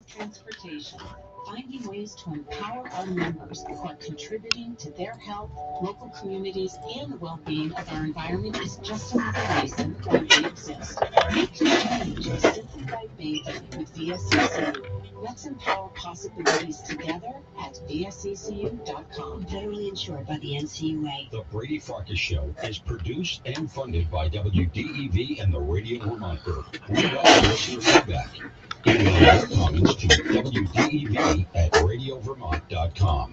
transportation, finding ways to empower our members while contributing to their health, local communities, and the well-being of our environment is just another reason why we exist. Make change simply by banking with VSECU. Let's empower possibilities together at vsecu.com. Federally insured by the NCUA. The Brady Farkas Show is produced and funded by WDEV and the Radio Vermont Group. We welcome listener feedback. Email your comments to WDEV@radiovermont.com.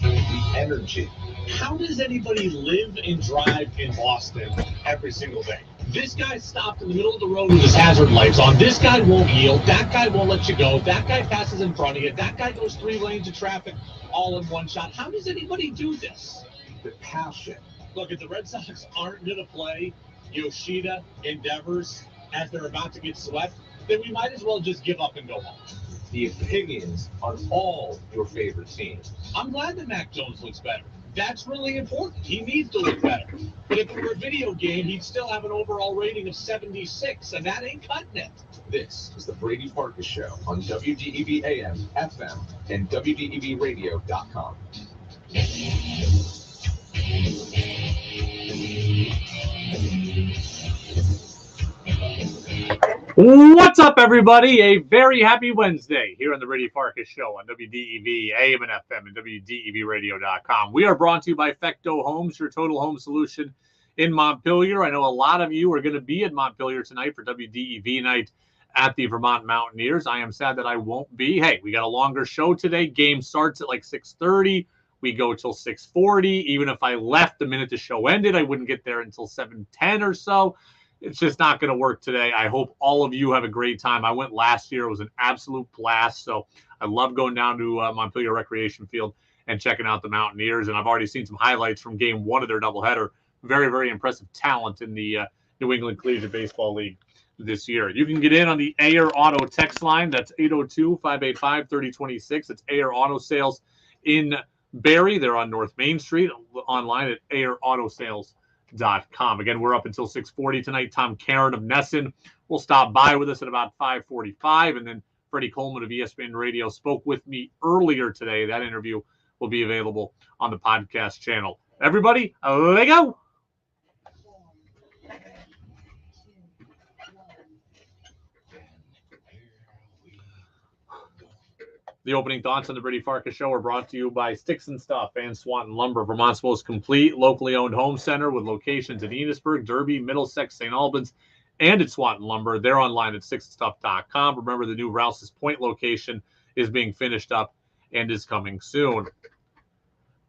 The energy. How does anybody live and drive in Boston every single day? This guy stopped in the middle of the road with his hazard lights on. This guy won't yield. That guy won't let you go. That guy passes in front of you. That guy goes 3 lanes of traffic all in one shot. How does anybody do this? The passion. Look, if the Red Sox aren't going to play Yoshida Endeavors as they're about to get swept, then we might as well just give up and go home. The opinions on all your favorite teams. I'm glad that Mac Jones looks better. That's really important. He needs to look better. But if it were a video game, he'd still have an overall rating of 76, and that ain't cutting it. This is the Brady Farkas Show on WDEV AM, FM, and WDEVradio.com. What's up, everybody? A very happy Wednesday here on the Brady Farkas Show on WDEV, AM and FM, and WDEVradio.com. We are brought to you by Fecto Homes, your total home solution in Montpelier. I know a lot of you are going to be in Montpelier tonight for WDEV night at the Vermont Mountaineers. I am sad that I won't be. Hey, we got a longer show today. Game starts at like 6:30. We go till 6:40. Even if I left the minute the show ended, I wouldn't get there until 7:10 or so. It's just not going to work today. I hope all of you have a great time. I went last year. It was an absolute blast. So I love going down to Montpelier Recreation Field and checking out the Mountaineers. And I've already seen some highlights from game one of their doubleheader. Very, very impressive talent in the New England Collegiate Baseball League this year. You can get in on the Ayer Auto text line. That's 802-585-3026. It's Ayer Auto Sales in Barrie. They're on North Main Street, online at AyerAutoSales.com. Again, we're up until 6:40 tonight. Caron of NESN will stop by with us at about 5:45, and then Freddie Coleman of ESPN Radio spoke with me earlier today. That interview will be available on the podcast channel. Everybody, let go. The opening thoughts on the Brady Farkas Show are brought to you by Sticks and Stuff and Swanton Lumber, Vermont's most complete locally owned home center with locations in Enosburg, Derby, Middlesex, St. Albans, and at Swanton Lumber. They're online at sticksandstuff.com. Remember, the new Rouse's Point location is being finished up and is coming soon.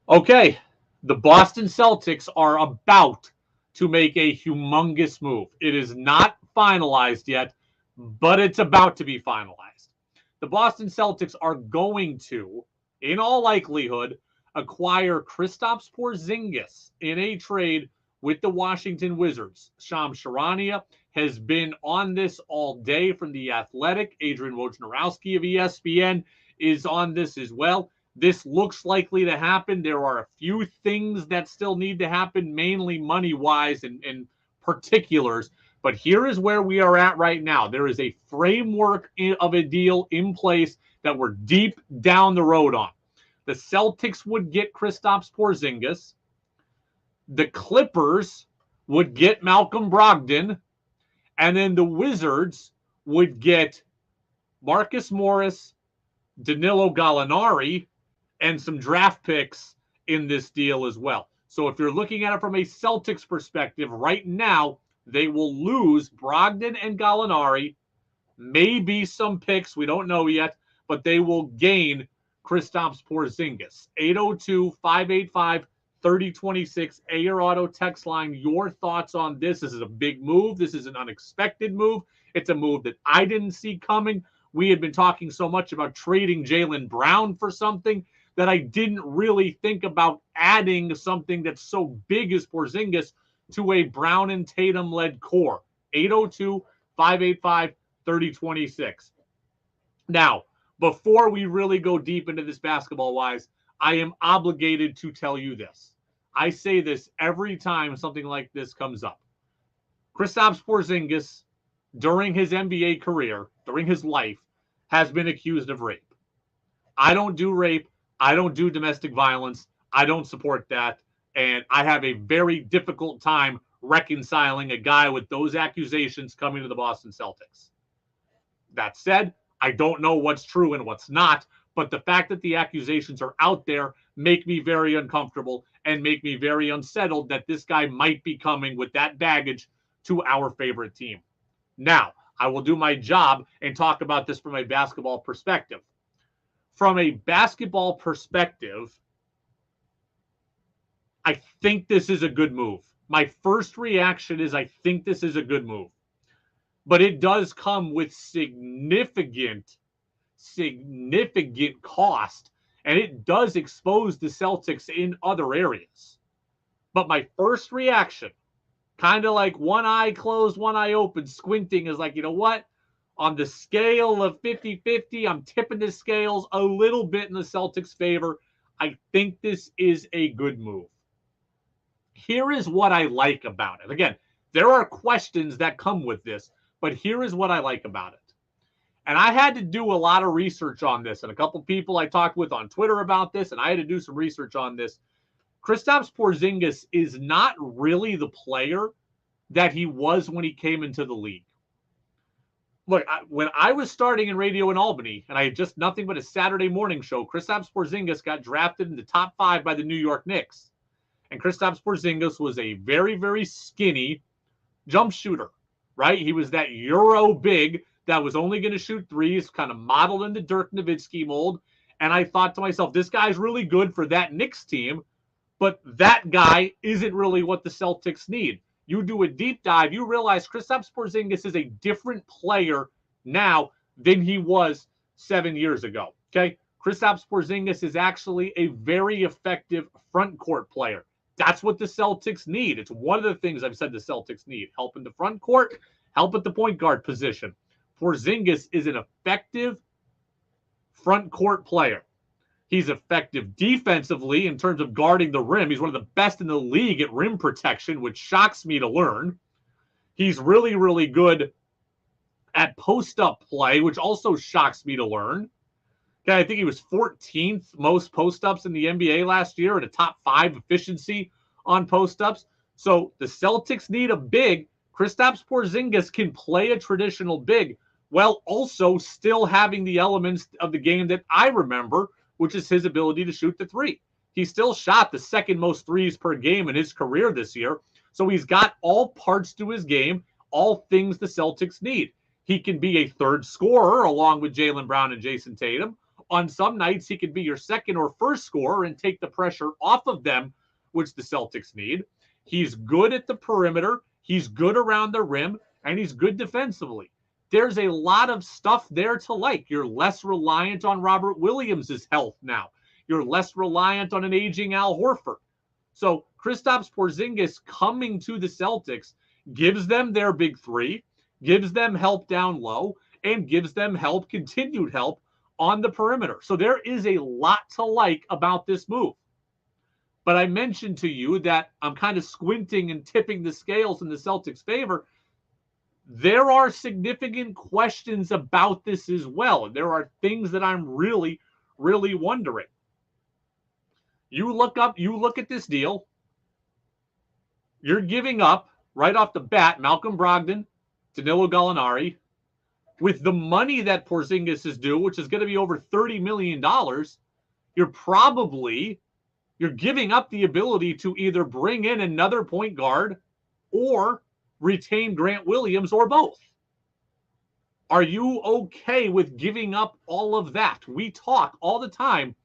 Okay, the Boston Celtics are about to make a humongous move. It is not finalized yet, but it's about to be finalized. The Boston Celtics are going to, in all likelihood, acquire Kristaps Porzingis in a trade with the Washington Wizards. Shams Charania has been on this all day from The Athletic. Adrian Wojnarowski of ESPN is on this as well. This looks likely to happen. There are a few things that still need to happen, mainly money-wise and particulars. But here is where we are at right now. There is a framework of a deal in place that we're deep down the road on. The Celtics would get Kristaps Porzingis. The Clippers would get Malcolm Brogdon. And then the Wizards would get Marcus Morris, Danilo Gallinari, and some draft picks in this deal as well. So if you're looking at it from a Celtics perspective right now, they will lose Brogdon and Gallinari, maybe some picks, we don't know yet, but they will gain Kristaps Porzingis. 802-585-3026, Ayer Auto text line. Your thoughts on this? This is a big move. This is an unexpected move. It's a move that I didn't see coming. We had been talking so much about trading Jaylen Brown for something that I didn't really think about adding something that's so big as Porzingis to a Brown and Tatum-led core. 802-585-3026. Now, before we really go deep into this basketball-wise, I am obligated to tell you this. I say this every time something like this comes up. Kristaps Porzingis during his NBA career, during his life, has been accused of rape. I don't do rape. I don't do domestic violence. I don't support that. And I have a very difficult time reconciling a guy with those accusations coming to the Boston Celtics. That said, I don't know what's true and what's not, but the fact that the accusations are out there make me very uncomfortable and make me very unsettled that this guy might be coming with that baggage to our favorite team. Now, I will do my job and talk about this from a basketball perspective. From a basketball perspective, I think this is a good move. My first reaction is I think this is a good move. But it does come with significant cost, and it does expose the Celtics in other areas. But my first reaction, kind of like one eye closed, one eye open, squinting, is like, you know what? On the scale of 50-50, I'm tipping the scales a little bit in the Celtics' favor. I think this is a good move. Here is what I like about it. Again, there are questions that come with this, but here is what I like about it. And I had to do a lot of research on this, and a couple people I talked with on Twitter about this, and I had to do some research on this. Kristaps Porzingis is not really the player that he was when he came into the league. Look, when I was starting in radio in Albany, and I had just nothing but a Saturday morning show, Kristaps Porzingis got drafted in the top 5 by the New York Knicks. And Kristaps Porzingis was a very, very skinny jump shooter, right? He was that Euro big that was only going to shoot threes, kind of modeled in the Dirk Nowitzki mold. And I thought to myself, this guy's really good for that Knicks team, but that guy isn't really what the Celtics need. You do a deep dive, you realize Kristaps Porzingis is a different player now than he was 7 years ago, okay? Kristaps Porzingis is actually a very effective front court player. That's what the Celtics need. It's one of the things I've said the Celtics need. Help in the front court, help at the point guard position. Porzingis is an effective front court player. He's effective defensively in terms of guarding the rim. He's one of the best in the league at rim protection, which shocks me to learn. He's really, really good at post-up play, which also shocks me to learn. Okay, I think he was 14th most post-ups in the NBA last year and a top 5 efficiency on post-ups. So the Celtics need a big. Kristaps Porzingis can play a traditional big while also still having the elements of the game that I remember, which is his ability to shoot the three. He still shot the second most threes per game in his career this year. So he's got all parts to his game, all things the Celtics need. He can be a third scorer along with Jaylen Brown and Jason Tatum. On some nights, he could be your second or first scorer and take the pressure off of them, which the Celtics need. He's good at the perimeter. He's good around the rim, and he's good defensively. There's a lot of stuff there to like. You're less reliant on Robert Williams' health now. You're less reliant on an aging Al Horford. So Kristaps Porzingis coming to the Celtics gives them their big three, gives them help down low, and gives them help, continued help, on the perimeter. So there is a lot to like about this move. But I mentioned to you that I'm kind of squinting and tipping the scales in the Celtics' favor. There are significant questions about this as well. And there are things that I'm really, really wondering. You look at this deal. You're giving up, right off the bat, Malcolm Brogdon, Danilo Gallinari. With the money that Porzingis is due, which is going to be over $30 million, you're giving up the ability to either bring in another point guard or retain Grant Williams or both. Are you okay with giving up all of that? We talk all the time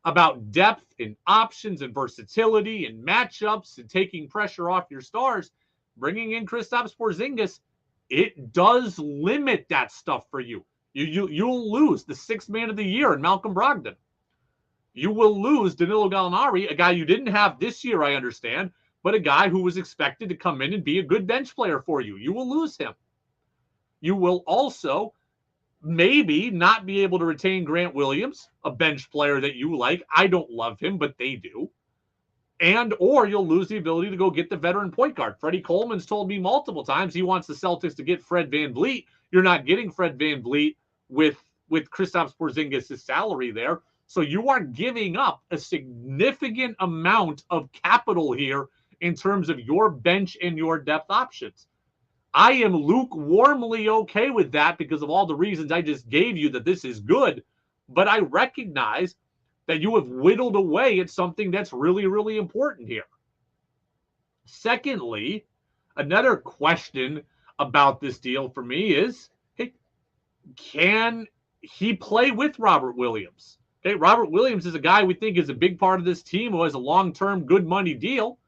about depth and options and versatility and matchups and taking pressure off your stars. Bringing in Kristaps Porzingis, it does limit that stuff for you. You'll lose the 6th man of the year in Malcolm Brogdon. You will lose Danilo Gallinari, a guy you didn't have this year, I understand, but a guy who was expected to come in and be a good bench player for you. You will lose him. You will also maybe not be able to retain Grant Williams, a bench player that you like. I don't love him, but they do. or you'll lose the ability to go get the veteran point guard. Freddie Coleman's told me multiple times he wants the Celtics to get Fred VanVleet. You're not getting Fred VanVleet with Kristaps Porzingis' salary there. So you are giving up a significant amount of capital here in terms of your bench and your depth options. I am lukewarmly okay with that because of all the reasons I just gave you that this is good. But I recognize that you have whittled away at something that's really, really important here. Secondly, another question about this deal for me is, hey, can he play with Robert Williams? Okay, Robert Williams is a guy we think is a big part of this team who has a long-term good money deal.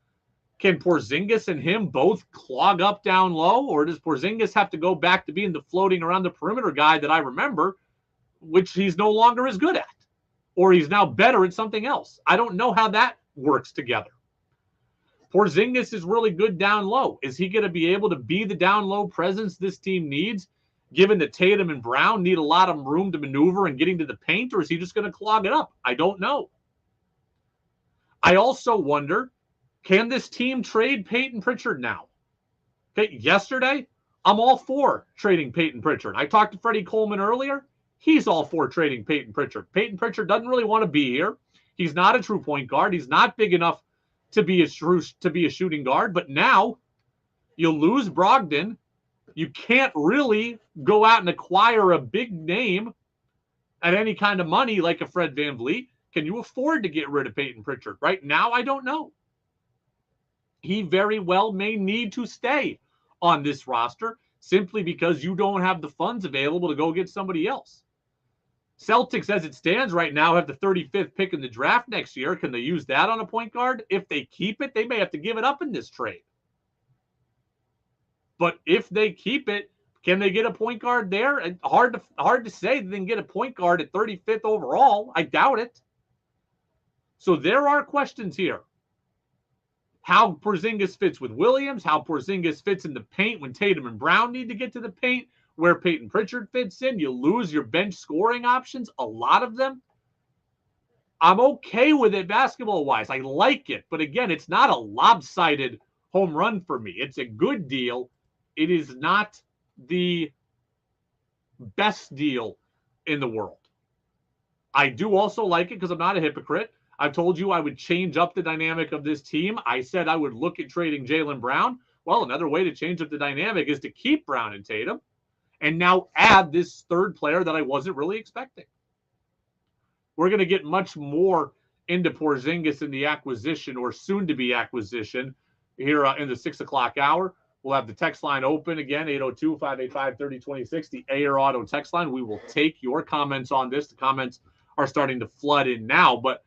Can Porzingis and him both clog up down low, or does Porzingis have to go back to being the floating around the perimeter guy that I remember, which he's no longer as good at? Or he's now better at something else? I don't know how that works together. Porzingis is really good down low. Is he going to be able to be the down low presence this team needs, given that Tatum and Brown need a lot of room to maneuver and getting to the paint, or is he just going to clog it up? I don't know. I also wonder, can this team trade Peyton Pritchard now? Okay, yesterday, I'm all for trading Peyton Pritchard. I talked to Freddie Coleman earlier. He's all for trading Peyton Pritchard. Peyton Pritchard doesn't really want to be here. He's not a true point guard. He's not big enough to be a shooting guard. But now you lose Brogdon. You can't really go out and acquire a big name at any kind of money like a Fred VanVleet. Can you afford to get rid of Peyton Pritchard? Right now, I don't know. He very well may need to stay on this roster simply because you don't have the funds available to go get somebody else. Celtics, as it stands right now, have the 35th pick in the draft next year. Can they use that on a point guard? If they keep it, they may have to give it up in this trade. But if they keep it, can they get a point guard there? And hard to say they can get a point guard at 35th overall. I doubt it. So there are questions here. How Porzingis fits with Williams, how Porzingis fits in the paint when Tatum and Brown need to get to the paint, where Peyton Pritchard fits in. You lose your bench scoring options, a lot of them. I'm okay with it basketball-wise. I like it. But again, it's not a lopsided home run for me. It's a good deal. It is not the best deal in the world. I do also like it because I'm not a hypocrite. I've told you I would change up the dynamic of this team. I said I would look at trading Jaylen Brown. Well, another way to change up the dynamic is to keep Brown and Tatum and now add this third player that I wasn't really expecting. We're going to get much more into Porzingis in the acquisition or soon-to-be acquisition here in the 6 o'clock hour. We'll have the text line open again, 802-585-3026, the Air Auto text line. We will take your comments on this. The comments are starting to flood in now, but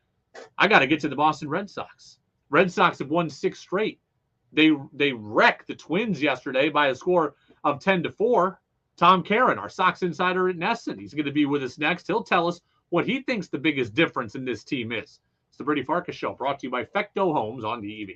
I got to get to the Boston Red Sox. Red Sox have won 6 straight. They wrecked the Twins yesterday by a score of 10-4. Tom Caron, our Sox insider at NESN, he's going to be with us next. He'll tell us what he thinks the biggest difference in this team is. It's the Brady Farkas Show, brought to you by Fecto Homes on the EV.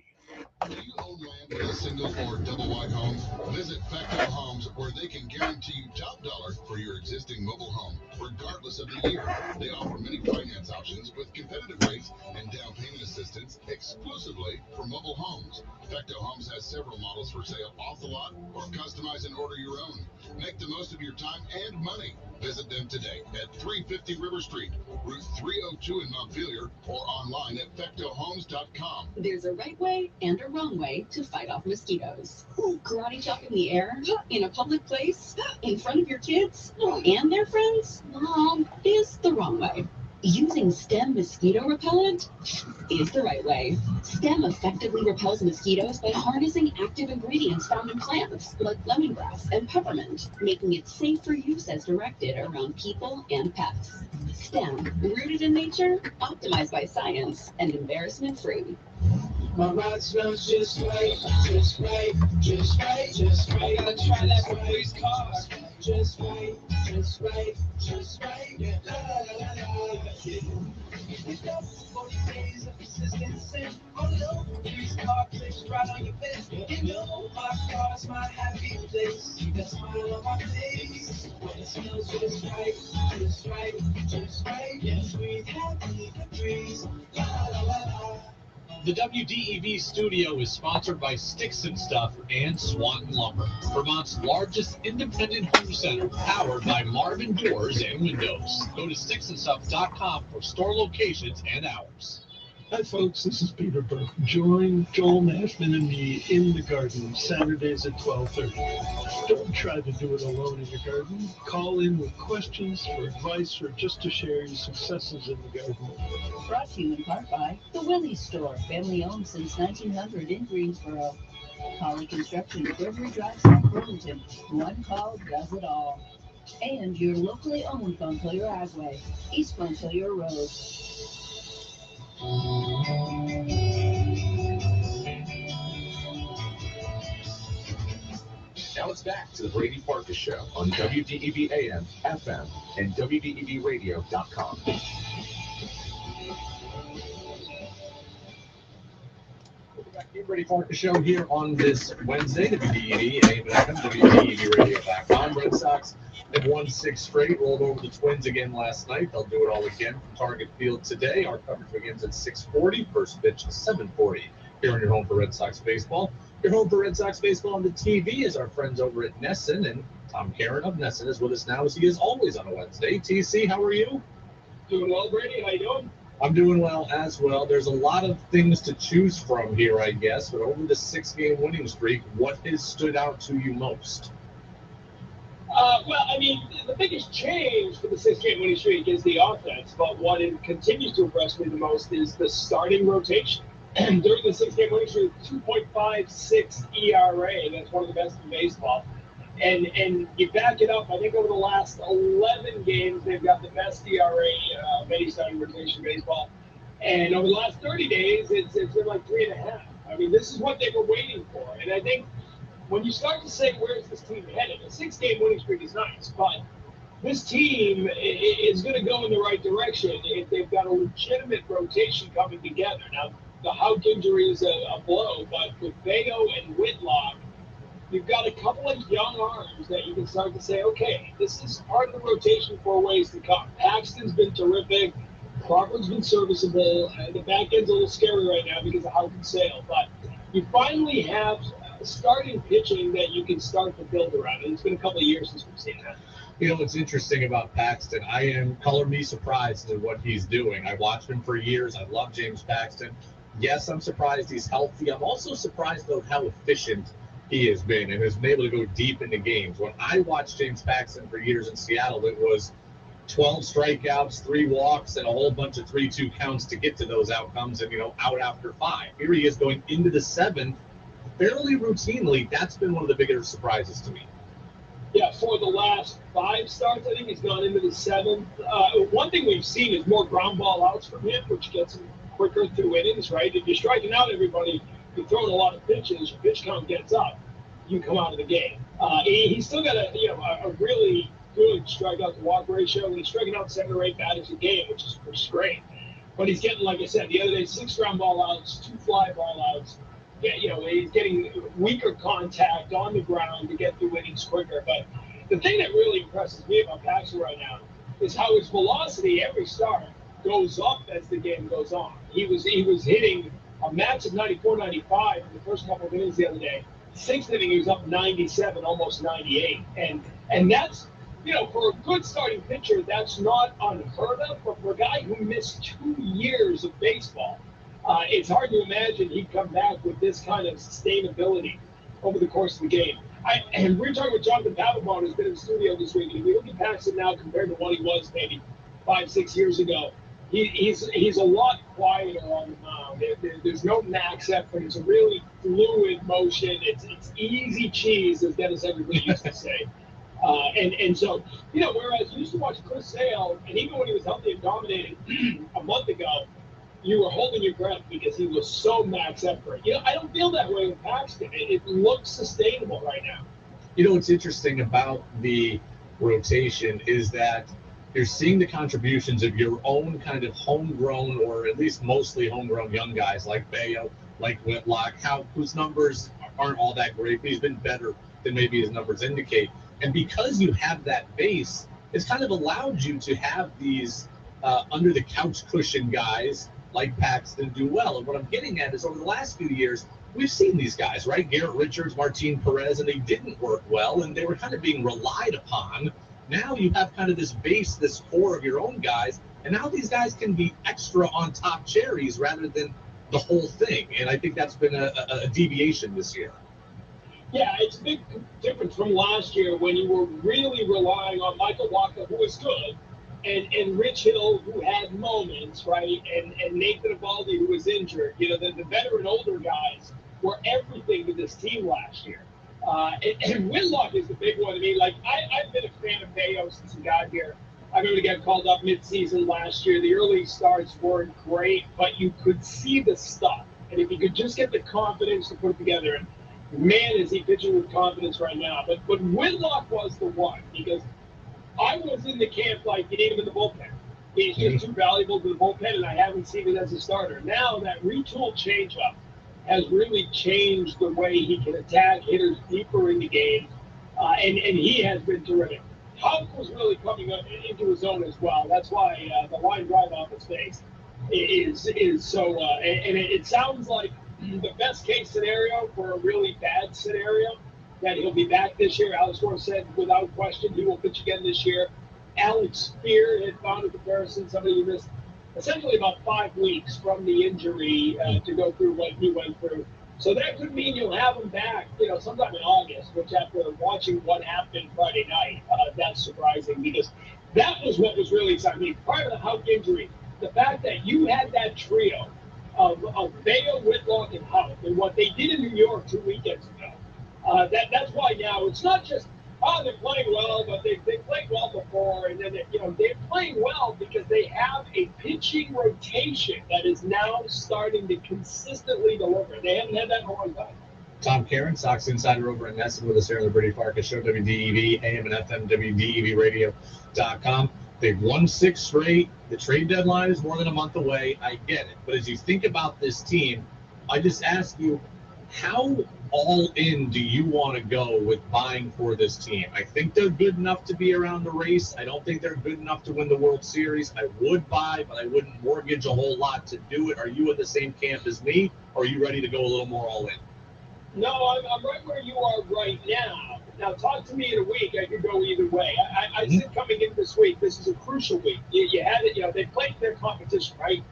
Do you own land in a single or double wide home? Visit Fecto Homes, where they can guarantee you top dollar for your existing mobile home, regardless of the year. They offer many finance options with competitive rates and down payment assistance exclusively for mobile homes. Fecto Homes has several models for sale off the lot or customize and order your own. Make the most of your time and money. Visit them today at 350 River Street, Route 302 in Montpelier, or online at fectohomes.com. There's a right way and a wrong way to fight off mosquitoes. Karate chop in the air, in a public place, in front of your kids and their friends, is the wrong way. Using STEM mosquito repellent is the right way. STEM effectively repels mosquitoes by harnessing active ingredients found in plants like lemongrass and peppermint, making it safe for use as directed around people and pets. STEM, rooted in nature, optimized by science, and embarrassment-free. My ride smells just right, just right, just right, just right. Gotta try that Brady's car. Just right, just right, just right. Yeah, la la la la. It's got 40 days of persistence. Oh no, Brady's car clicks right on your face. You know my car's my happy place. Keep that smile on my face. When it smells just right, just right, just right. Yeah, sweet happy breeze. La la la la. The WDEV studio is sponsored by Sticks and Stuff and Swanton Lumber, Vermont's largest independent home center, powered by Marvin Doors and Windows. Go to sticksandstuff.com for store locations and hours. Hi, folks. This is Peter Burke. Join Joel Nashman and me in the garden Saturdays at 12:30. Don't try to do it alone in your garden. Call in with questions, for advice, or just to share your successes in the garden. Brought to you in part by The Willie's Store, family owned since 1900 in Greensboro. Holly Construction, Gregory Drive, South Burlington. One call does it all. And your locally owned Montpelier Agway, East Montpelier Road. Now it's back to the Brady Farkas Show on WDEV AM, FM, and WDEVradio.com. The Brady Farkas Show here on this Wednesday, WDEV AM and FM, WDEVradio.com. Red Sox have won 6 straight, rolled over the Twins again last night. They'll do it all again from Target Field today. Our coverage begins at 6:40, first pitch 7:40 here on your home for Red Sox baseball. Your home for Red Sox baseball on the TV is our friends over at NESN, and Tom Caron of NESN is with us now, as he is always on a Wednesday. TC, how are you? Doing well, Brady. How you doing? I'm doing well as well. There's a lot of things to choose from here, I guess, but over the 6-game winning streak, what has stood out to you most? Well, I mean, the biggest change for the 6-game winning streak is the offense, but what continues to impress me the most is the starting rotation. During the 6-game winning streak, 2.56 ERA. That's one of the best in baseball. And you back it up, I think over the last 11 games, they've got the best ERA of any starting rotation in baseball. And over the last 30 days, it's been like 3.5. I mean, this is what they were waiting for. And I think when you start to say, where's this team headed? A 6-game winning streak is nice, but this team is going to go in the right direction if they've got a legitimate rotation coming together. Now, the Houck injury is a blow, but with Bayo and Whitlock, you've got a couple of young arms that you can start to say, okay, this is part of the rotation for ways to come. Paxton's been terrific. Crawford's been serviceable. The back end's a little scary right now because of Houck and Sale, but you finally have starting pitching that you can start to build around. And it's been a couple of years since we've seen that. You know what's interesting about Paxton? I am color me surprised at what he's doing. I watched him for years. I love James Paxton. Yes, I'm surprised he's healthy. I'm also surprised though how efficient he has been and has been able to go deep into games. When I watched James Paxton for years in Seattle, it was 12 strikeouts, 3 walks, and a whole bunch of 3-2 counts to get to those outcomes and, out after 5. Here he is going into the 7th fairly routinely. That's been one of the bigger surprises to me. Yeah, for the last 5 starts, I think he's gone into the 7th. One thing we've seen is more ground ball outs from him, which gets him quicker through innings, right? If you're striking out everybody, you're throwing a lot of pitches, your pitch count gets up, you come out of the game. He's still got a really good strikeout to walk ratio, and he's striking out 7 or 8 batters a game, which is great. But he's getting, like I said, the other day, 6 ground ball outs, 2 fly ball outs. Yeah, he's getting weaker contact on the ground to get through innings quicker. But the thing that really impresses me about Paxton right now is how his velocity every start goes up as the game goes on. He was hitting a max of 94, 95 in the first couple of innings the other day. 6th inning, he was up 97, almost 98. And that's, for a good starting pitcher, that's not unheard of. But for a guy who missed 2 years of baseball, it's hard to imagine he'd come back with this kind of sustainability over the course of the game. And we're talking with Jonathan Papelbon, who's been in the studio this week. And if we look at Paxton now compared to what he was maybe 5-6 years ago, he's a lot quieter on the mound. There's no max effort. It's a really fluid motion. It's easy cheese, as Dennis everybody used to say. And so, whereas you used to watch Chris Sale, and even when he was healthy and dominating a month ago, you were holding your breath because he was so max effort. I don't feel that way with Paxton. It looks sustainable right now. What's interesting about the rotation is that you're seeing the contributions of your own kind of homegrown, or at least mostly homegrown young guys like Bayo, like Whitlock, whose numbers aren't all that great, but he's been better than maybe his numbers indicate. And because you have that base, it's kind of allowed you to have these under the couch cushion guys like Paxton do well. And what I'm getting at is over the last few years, we've seen these guys, right? Garrett Richards, Martin Perez, and they didn't work well, and they were kind of being relied upon. Now you have kind of this base, this core of your own guys, and now these guys can be extra on top cherries rather than the whole thing. And I think that's been a deviation this year. Yeah, it's a big difference from last year when you were really relying on Michael Walker, who was good, and Rich Hill, who had moments, right, and Nathan Eovaldi, who was injured. You know, the veteran older guys were everything to this team last year. And Whitlock is the big one to me. Like, I've been a fan of Bayo since he got here. I remember he got called up mid-season last year. The early starts weren't great, but you could see the stuff. And if he could just get the confidence to put it together, and man, is he pitching with confidence right now. But Whitlock was the one, because I was in the camp like you need him in the bullpen. He's just too valuable to the bullpen, and I haven't seen it as a starter. Now that retooled changeup has really changed the way he can attack hitters deeper in the game, and he has been terrific. Houck was really coming up into his own as well. That's why the line drive off his face is so. And it sounds like the best case scenario for a really bad scenario that he'll be back this year. Alex Moore said without question he will pitch again this year. Alex Spear had found a comparison, somebody who missed essentially about 5 weeks from the injury to go through what he went through. So that could mean you'll have him back, sometime in August, which after watching what happened Friday night, that's surprising, because that was what was really exciting. I mean, prior to the Houck injury, the fact that you had that trio of Bayo, Whitlock, and Houck, and what they did in New York 2 weekends ago, that's why now it's not just, they're playing well, but they played well before, and then they're playing well because they have a pitching rotation that is now starting to consistently deliver. They haven't had that in a long time. Tom Caron, Sox Insider over at NESN with us here on the Brady Farkas Show, WDEV, AM and FM, WDEVradio.com. They've won 6 straight. The trade deadline is more than a month away. I get it. But as you think about this team, I just ask you, how all in do you want to go with buying for this team? I think they're good enough to be around the race. I don't think they're good enough to win the World Series. I would buy, but I wouldn't mortgage a whole lot to do it. Are you in the same camp as me, or are you ready to go a little more all in? No, I'm right where you are right now. Now, talk to me in a week. I could go either way. I said coming in this week, this is a crucial week. You had it, they played their competition, right?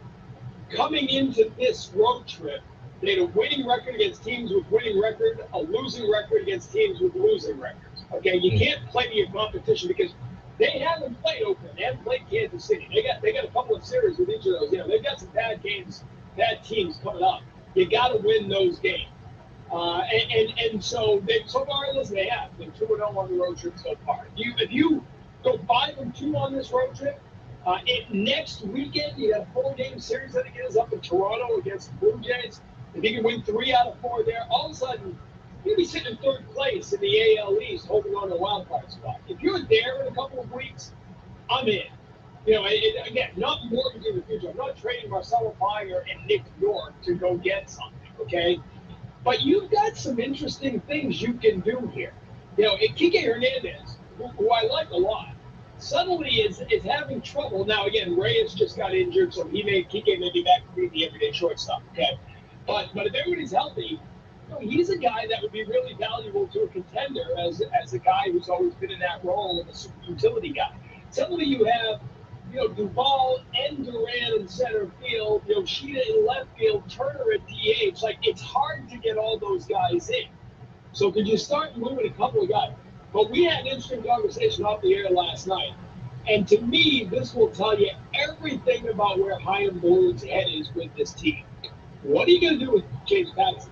Coming into this road trip, they had a winning record against teams with winning record, a losing record against teams with losing records. Okay, you can't play to your competition because they haven't played Oakland, they haven't played Kansas City. They got a couple of series with each of those. They've got some bad games, bad teams coming up. You got to win those games. And so far, listen, they have. They're 2-0 on the road trip so far. If you go 5-2 on this road trip, next weekend you have a 4-game series. I think it is up in Toronto against the Blue Jays. If you can win 3 out of 4 there, all of a sudden you'll be sitting in 3rd place in the AL East, holding on to a wild card spot. If you're there in a couple of weeks, I'm in. Again, not mortgaging the future. I'm not trading Marcelo Meyer and Nick York to go get something. Okay. But you've got some interesting things you can do here. Kike Hernandez, who I like a lot, suddenly is having trouble. Now, again, Reyes just got injured, so Kike may be back to being the everyday shortstop, okay? But if everybody's healthy, he's a guy that would be really valuable to a contender as a guy who's always been in that role of a super utility guy. Suddenly you have Duvall and Duran in center field, Yoshida in left field, Turner at DH. Like, it's hard to get all those guys in. So could you start moving a couple of guys? But we had an interesting conversation off the air last night. And to me, this will tell you everything about where Chaim Bloom's head is with this team. What are you going to do with James Paxton?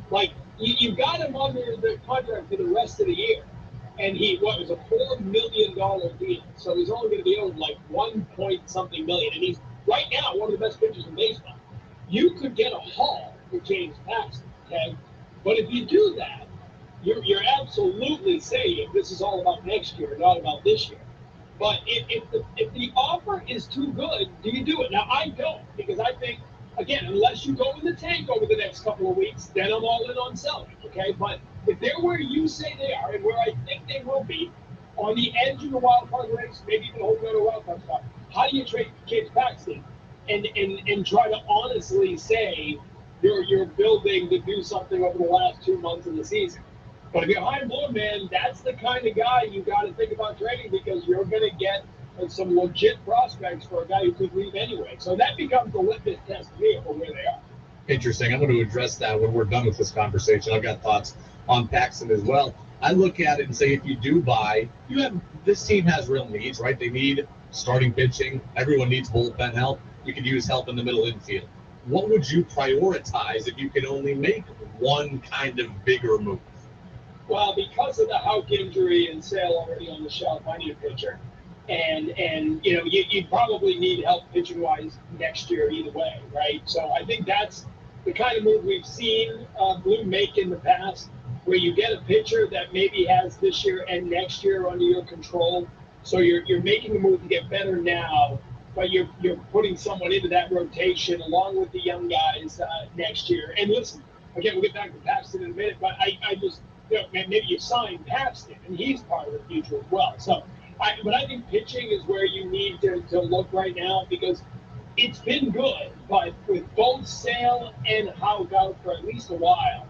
Like, you've got him under the contract for the rest of the year. And was a $4 million deal. So he's only going to be owed like 1-point-something million. And he's right now one of the best pitchers in baseball. You could get a haul for James Paxton, okay? But if you do that, you're absolutely safe. This is all about next year, not about this year. But if the offer is too good, do you do it? Now, I don't, because I think, again, unless you go in the tank over the next couple of weeks, then I'm all in on selling, okay? But if they're where you say they are and where I think they will be, on the edge of the wild card race, maybe even holding on to a wild card spot, how do you trade James Paxton? and try to honestly say you're building to do something over the last 2 months of the season. But if you're high and blue, man, that's the kind of guy you got to think about trading, because you're going to get some legit prospects for a guy who could leave anyway. So that becomes the litmus test to me for where they are. Interesting. I'm going to address that when we're done with this conversation. I've got thoughts on Paxton as well. I look at it and say, if you do buy, this team has real needs, right? They need starting pitching. Everyone needs bullpen help. You could use help in the middle infield. What would you prioritize if you could only make one kind of bigger move? Well, because of the Houck injury and Sale already on the shelf, I need a pitcher. And you probably need help pitching-wise next year either way, right? So I think that's the kind of move we've seen Blue make in the past, where you get a pitcher that maybe has this year and next year under your control. So you're making a move to get better now, but you're putting someone into that rotation along with the young guys next year. And listen, again, we'll get back to Paxton in a minute, but I just, maybe you sign Paxton, and he's part of the future as well. So, but I think pitching is where you need to look right now, because it's been good, but with both Sale and Houck out for at least a while,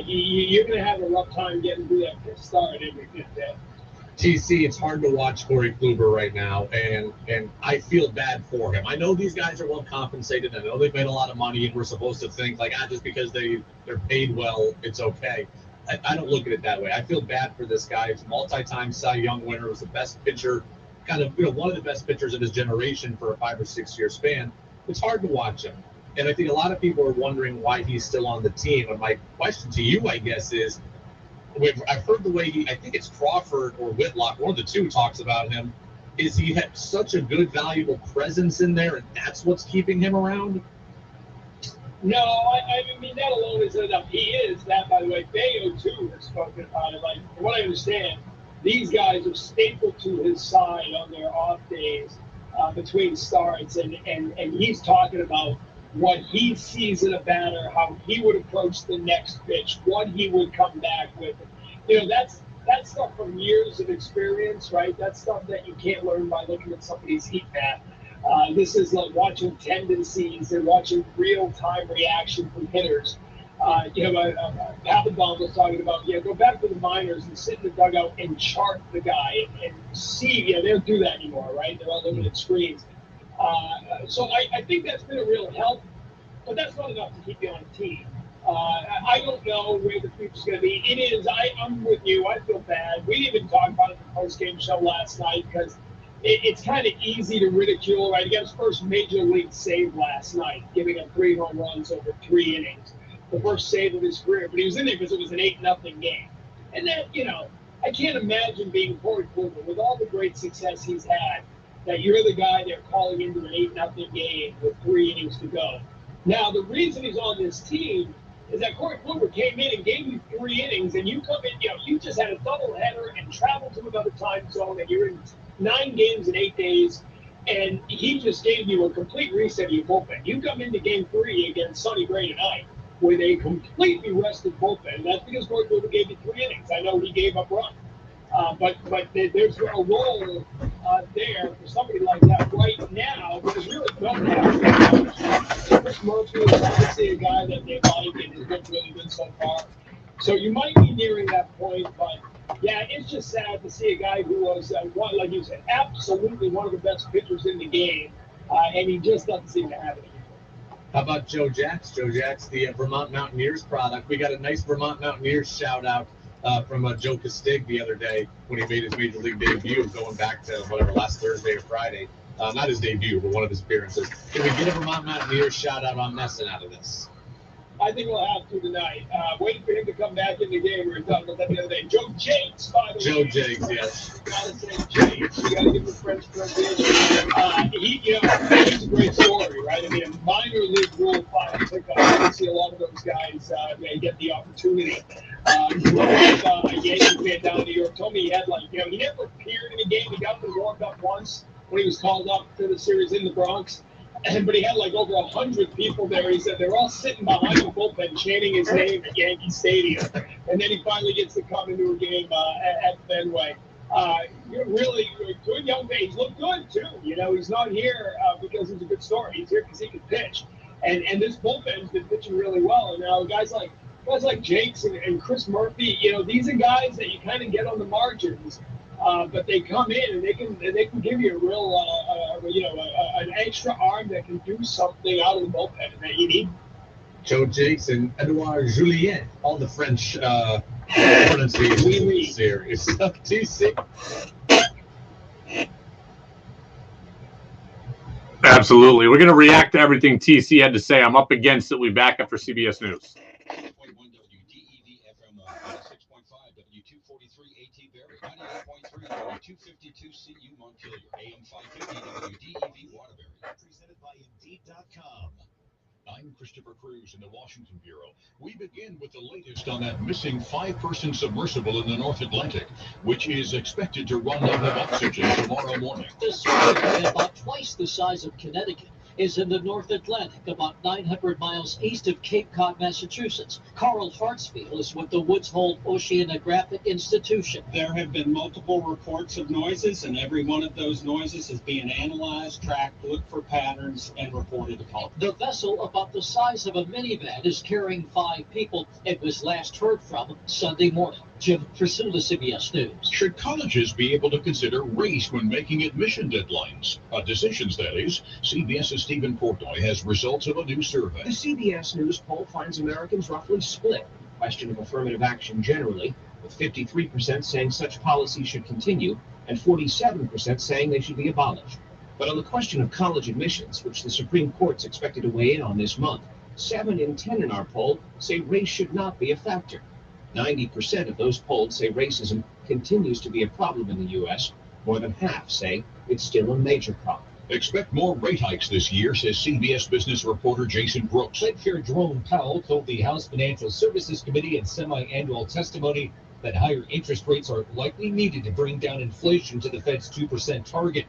you're going to have a rough time getting through that fifth start every fifth day. TC, it's hard to watch Corey Kluber right now, and I feel bad for him. I know these guys are well compensated. I know they've made a lot of money, and we're supposed to think like, just because they're paid well, it's okay. I don't look at it that way. I feel bad for this guy. He's a multi-time Cy Young winner. Was the best pitcher, one of the best pitchers of his generation for a 5 or 6 year span. It's hard to watch him, and I think a lot of people are wondering why he's still on the team. And my question to you, I guess, is, I've heard the way I think it's Crawford or Whitlock, one of the two, talks about him, is he had such a good, valuable presence in there, and that's what's keeping him around? No, I mean, that alone isn't enough. He is that, by the way. Bayo, too, has spoken about it. Like, from what I understand, these guys are stapled to his side on their off days between starts, and he's talking about what he sees in a batter, how he would approach the next pitch, what he would come back with. That's stuff from years of experience, right? That's stuff that you can't learn by looking at somebody's heat map. This is like watching tendencies and watching real-time reaction from hitters. Papelbon was talking about, go back to the minors and sit in the dugout and chart the guy and see. They don't do that anymore, right? They're all limited screens. So I think that's been a real help, but that's not enough to keep you on a team. I don't know where the future's going to be. It is. I'm with you. I feel bad. We didn't even talk about it in the post-game show last night because it's kind of easy to ridicule, right? He got his first major league save last night, giving up 3 home runs over 3 innings. The first save of his career. But he was in there because it was an 8-0 game. And that, I can't imagine being Corey Kluber with all the great success he's had, that you're the guy they're calling into an 8-0 game with 3 innings to go. Now, the reason he's on this team is that Corey Kluber came in and gave you 3 innings, and you come in, you just had a doubleheader and traveled to another time zone, and you're in 9 games in 8 days, and he just gave you a complete reset of your bullpen. You come into Game 3 against Sonny Gray tonight with a completely rested bullpen, and that's because Corey Kluber gave you 3 innings. I know he gave up runs, but there's a role there for somebody like that right now, because you really don't have Chris Murphy is obviously a guy that they like and has looked really good so far. So you might be nearing that point, but yeah, it's just sad to see a guy who was, like you said, absolutely one of the best pitchers in the game, and he just doesn't seem to have it anymore. How about Joe Jacks? Joe Jacks, the Vermont Mountaineers product. We got a nice Vermont Mountaineers shout-out from Joe Castig the other day when he made his Major League debut, going back to last Thursday or Friday. Not his debut, but one of his appearances. Can we get a Vermont Mountaineers shout-out on NESN out of this? I think we'll have to tonight. Waiting for him to come back in the game. We were talking about that the other day. Joe Jakes, by the way. Joe Jakes, yes. Gotta say Jakes. You gotta give the French pronunciation. He's a great story, right? I mean, a minor league Rule 5 pickup. I see a lot of those guys get the opportunity. A Yankee fan down in New York told me he had he never appeared in a game. He got warmed up once when he was called up to the series in the Bronx. But he had over 100 people there. He said they're all sitting behind the bullpen chanting his name at Yankee Stadium. And then he finally gets to come into a game at Fenway. Really good young man. He's looked good too. You know, he's not here because he's a good story. He's here because he can pitch. And this bullpen's been pitching really well. And now guys like Jakes and Chris Murphy, you know, these are guys that you kind of get on the margins, but they come in and they can give you a real an extra arm that can do something out of the bullpen that you need. Joe Jakes and Edouard Julien, all the French pronunciations series. TC. Absolutely. We're going to react to everything TC had to say. I'm up against it. We'll be back after CBS News. WDEV FM 96.5, W243 AT Berry, 98.3, W252 CU Montpelier, AM 550 WDEV Waterbury. Presented by Indeed.com. I'm Christopher Cruz in the Washington Bureau. We begin with the latest on that missing 5-person submersible in the North Atlantic, which is expected to run out of oxygen tomorrow morning. This submarine, about twice the size of Connecticut, is in the North Atlantic, about 900 miles east of Cape Cod, Massachusetts. Carl Hartsfield is with the Woods Hole Oceanographic Institution. There have been multiple reports of noises, and every one of those noises is being analyzed, tracked, looked for patterns, and reported upon. The vessel, about the size of a minivan, is carrying 5 people. It was last heard from Sunday morning. Jim Priscilla, CBS News. Should colleges be able to consider race when making admission deadlines? Decisions, that is. CBS's Stephen Portnoy has results of a new survey. The CBS News poll finds Americans roughly split on the question of affirmative action generally, with 53% saying such policy should continue and 47% saying they should be abolished. But on the question of college admissions, which the Supreme Court's expected to weigh in on this month, 7 in 10 in our poll say race should not be a factor. 90% of those polled say racism continues to be a problem in the U.S. More than half say it's still a major problem. Expect more rate hikes this year, says CBS business reporter Jason Brooks. Fed Chair Jerome Powell told the House Financial Services Committee in semi-annual testimony that higher interest rates are likely needed to bring down inflation to the Fed's 2% target.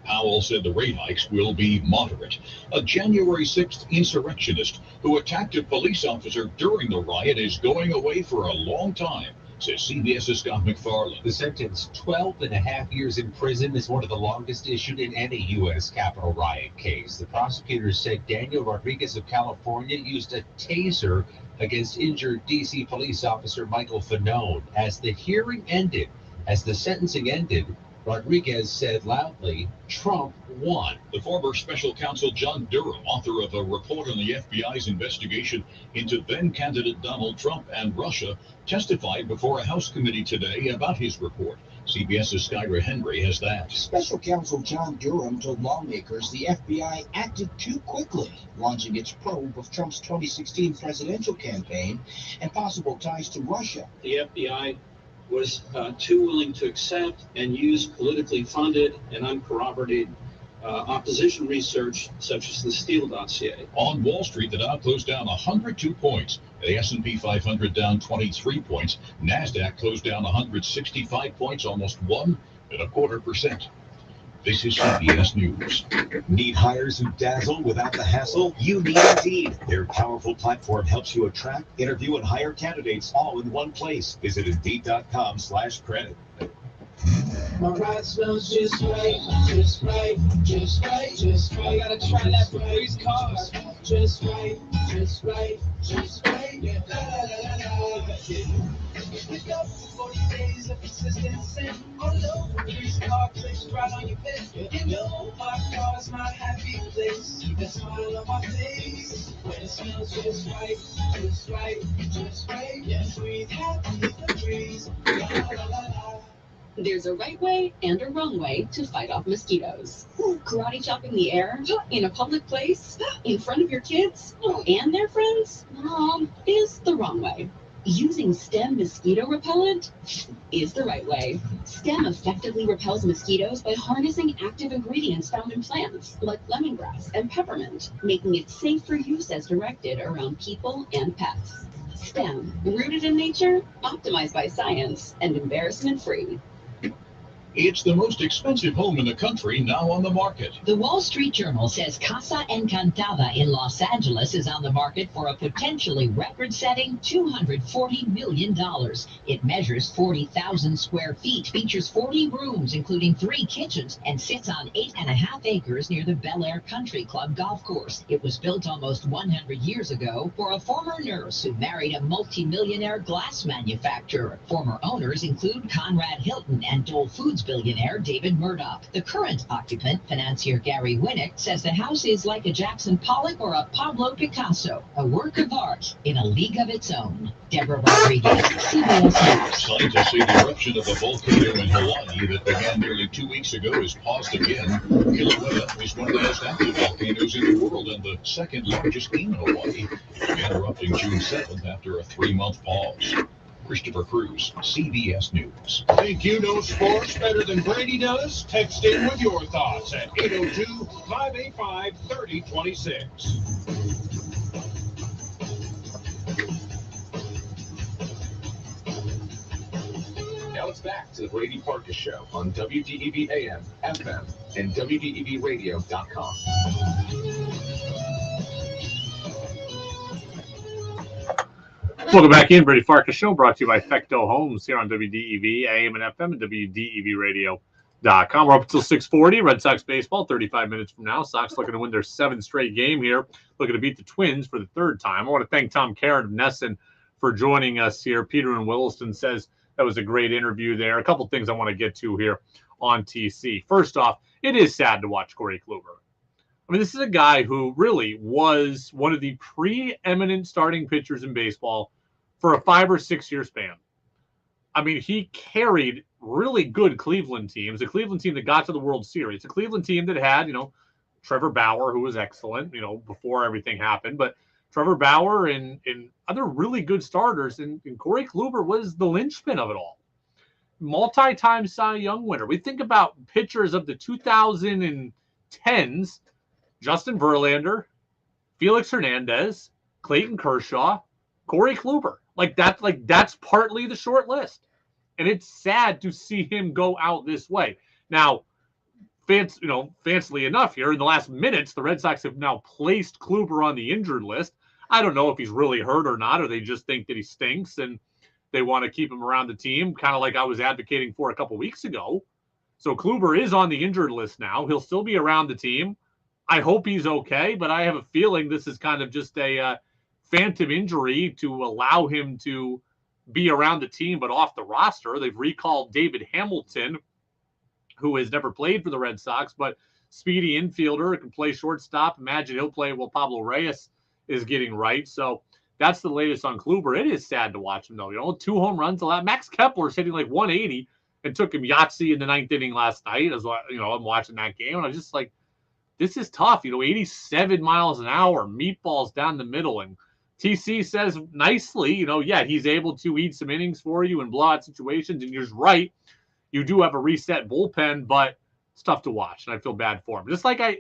Powell said the rate hikes will be moderate. A January 6th insurrectionist who attacked a police officer during the riot is going away for a long time, says CBS's Scott McFarland. The sentence, 12 and a half years in prison, is one of the longest issued in any U.S. Capitol riot case. The prosecutors said Daniel Rodriguez of California used a taser against injured D.C. police officer Michael Fanone. As the sentencing ended, Rodriguez said loudly, "Trump won." The former special counsel John Durham, author of a report on the FBI's investigation into then-candidate Donald Trump and Russia, testified before a House committee today about his report. CBS's Skyra Henry has that. Special counsel John Durham told lawmakers the FBI acted too quickly, launching its probe of Trump's 2016 presidential campaign and possible ties to Russia. The FBI was too willing to accept and use politically funded and uncorroborated opposition research, such as the Steele dossier. On Wall Street, the Dow closed down 102 points. The S&P 500 down 23 points. NASDAQ closed down 165 points, almost 1.25%. This is CBS News. Need hires who dazzle without the hassle? You need Indeed. Their powerful platform helps you attract, interview, and hire candidates all in one place. Visit Indeed.com/credit. My ride smells just right, just right, just right, just right. I gotta try that Brady's car. Just right, just right, just right. Yeah, la la la la. Pick up 40 days of persistence and all over Brady's car, placed right on your bed. You know my car's my happy place. Keep a smile on my face when it smells just right, just right, just right. Yeah, breathe happy the breeze. La la la la. There's a right way and a wrong way to fight off mosquitoes. Karate chopping the air in a public place in front of your kids and their friends is the wrong way. Using Stem mosquito repellent is the right way. Stem effectively repels mosquitoes by harnessing active ingredients found in plants like lemongrass and peppermint, making it safe for use as directed around people and pets. Stem, rooted in nature, optimized by science, and embarrassment-free. It's the most expensive home in the country now on the market. The Wall Street Journal says Casa Encantada in Los Angeles is on the market for a potentially record-setting $240 million. It measures 40,000 square feet, features 40 rooms, including 3 kitchens, and sits on 8.5 acres near the Bel Air Country Club golf course. It was built almost 100 years ago for a former nurse who married a multi-millionaire glass manufacturer. Former owners include Conrad Hilton and Dole Foods billionaire David Murdoch. The current occupant, financier Gary Winnick, says the house is like a Jackson Pollock or a Pablo Picasso, a work of art in a league of its own. Deborah Rodriguez, CBS News. Scientists say the eruption of a volcano in Hawaii that began nearly 2 weeks ago is paused again. Kilauea is one of the most active volcanoes in the world and the second largest in Hawaii. It began erupting June 7th after a 3-month pause. Christopher Cruz, CBS News. Think you know sports better than Brady does? Text in with your thoughts at 802-585-3026. Now it's back to the Brady Farkas Show on WDEV AM, FM, and WDEVradio.com. Welcome back in, Brady Farkas Show, brought to you by Fecto Homes here on WDEV, AM and FM, and WDEVradio.com. We're up until 6:40. Red Sox baseball, 35 minutes from now. Sox looking to win their 7th straight game here, looking to beat the Twins for the 3rd time. I want to thank Tom Caron of NESN for joining us here. Peter in Williston says that was a great interview there. A couple things I want to get to here on TC. First off, it is sad to watch Corey Kluber. I mean, this is a guy who really was one of the preeminent starting pitchers in baseball for a 5 or 6 year span. I mean, he carried really good Cleveland teams, a Cleveland team that got to the World Series, a Cleveland team that had, Trevor Bauer, who was excellent, before everything happened, but Trevor Bauer and other really good starters, and Corey Kluber was the linchpin of it all. Multi-time Cy Young winner. We think about pitchers of the 2010s, Justin Verlander, Felix Hernandez, Clayton Kershaw, Corey Kluber. That's partly the short list. And it's sad to see him go out this way. Now, fancily enough here, in the last minutes, the Red Sox have now placed Kluber on the injured list. I don't know if he's really hurt or not, or they just think that he stinks and they want to keep him around the team, kind of like I was advocating for a couple weeks ago. So Kluber is on the injured list now. He'll still be around the team. I hope he's okay, but I have a feeling this is kind of just a phantom injury to allow him to be around the team but off the roster. They've recalled David Hamilton, who has never played for the Red Sox, but speedy infielder, can play shortstop. Imagine he'll play while Pablo Reyes is getting right. So that's the latest on Kluber. It is sad to watch him, though. 2 home runs a lot. Max Kepler's hitting like 180 and took him Yahtzee in the 9th inning last night. As I'm watching that game, and I was just like, this is tough. 87 miles an hour, meatballs down the middle, and TC says nicely, he's able to eat some innings for you in blowout situations. And you're right, you do have a reset bullpen, but it's tough to watch, and I feel bad for him. Just like I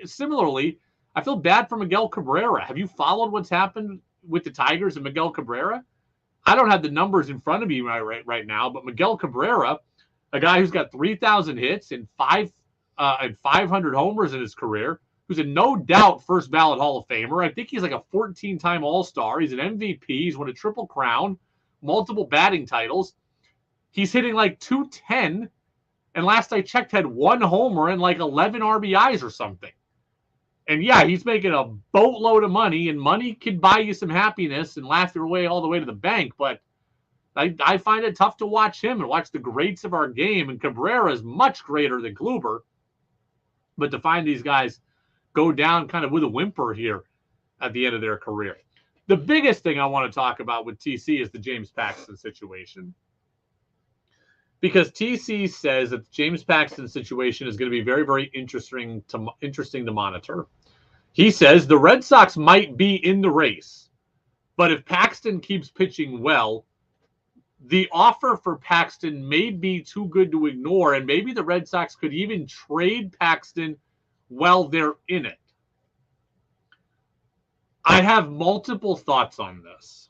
feel bad for Miguel Cabrera. Have you followed what's happened with the Tigers and Miguel Cabrera? I don't have the numbers in front of me right now, but Miguel Cabrera, a guy who's got 3,000 hits and 500 homers in his career, who's a no-doubt first-ballot Hall of Famer. I think he's like a 14-time All-Star. He's an MVP. He's won a Triple Crown, multiple batting titles. He's hitting like 210, and last I checked had 1 homer and like 11 RBIs or something. And, yeah, he's making a boatload of money, and money can buy you some happiness and laugh your way all the way to the bank. But I find it tough to watch him and watch the greats of our game, and Cabrera is much greater than Kluber. But to find these guys go down kind of with a whimper here at the end of their career. The biggest thing I want to talk about with TC is the James Paxton situation. Because TC says that the James Paxton situation is going to be very, very interesting to monitor. He says the Red Sox might be in the race, but if Paxton keeps pitching well, the offer for Paxton may be too good to ignore, and maybe the Red Sox could even trade Paxton while they're in it. I have multiple thoughts on this.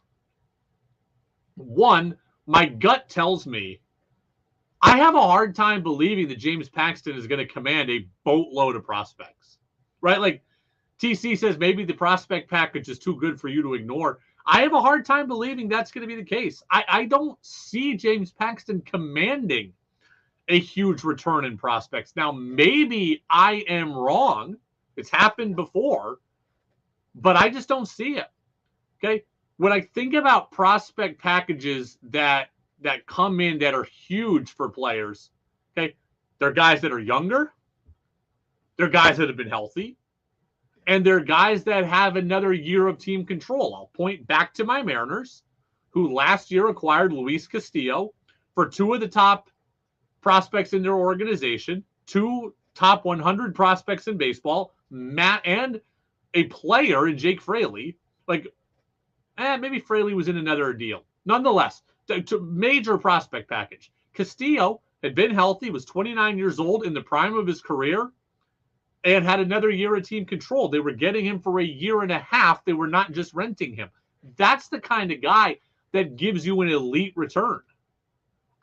One, my gut tells me I have a hard time believing that James Paxton is going to command a boatload of prospects, right? Like TC says, maybe the prospect package is too good for you to ignore. I have a hard time believing that's going to be the case. I don't see James Paxton commanding a huge return in prospects. Now, maybe I am wrong. It's happened before, but I just don't see it. Okay. When I think about prospect packages that come in that are huge for players, okay, they're guys that are younger, they're guys that have been healthy, and they're guys that have another year of team control. I'll point back to my Mariners, who last year acquired Luis Castillo for two of the top prospects in their organization, two top 100 prospects in baseball, and a player in Jake Fraley. Like, maybe Fraley was in another deal. Nonetheless, to major prospect package. Castillo had been healthy, was 29 years old, in the prime of his career, and had another year of team control. They were getting him for a year and a half. They were not just renting him. That's the kind of guy that gives you an elite return.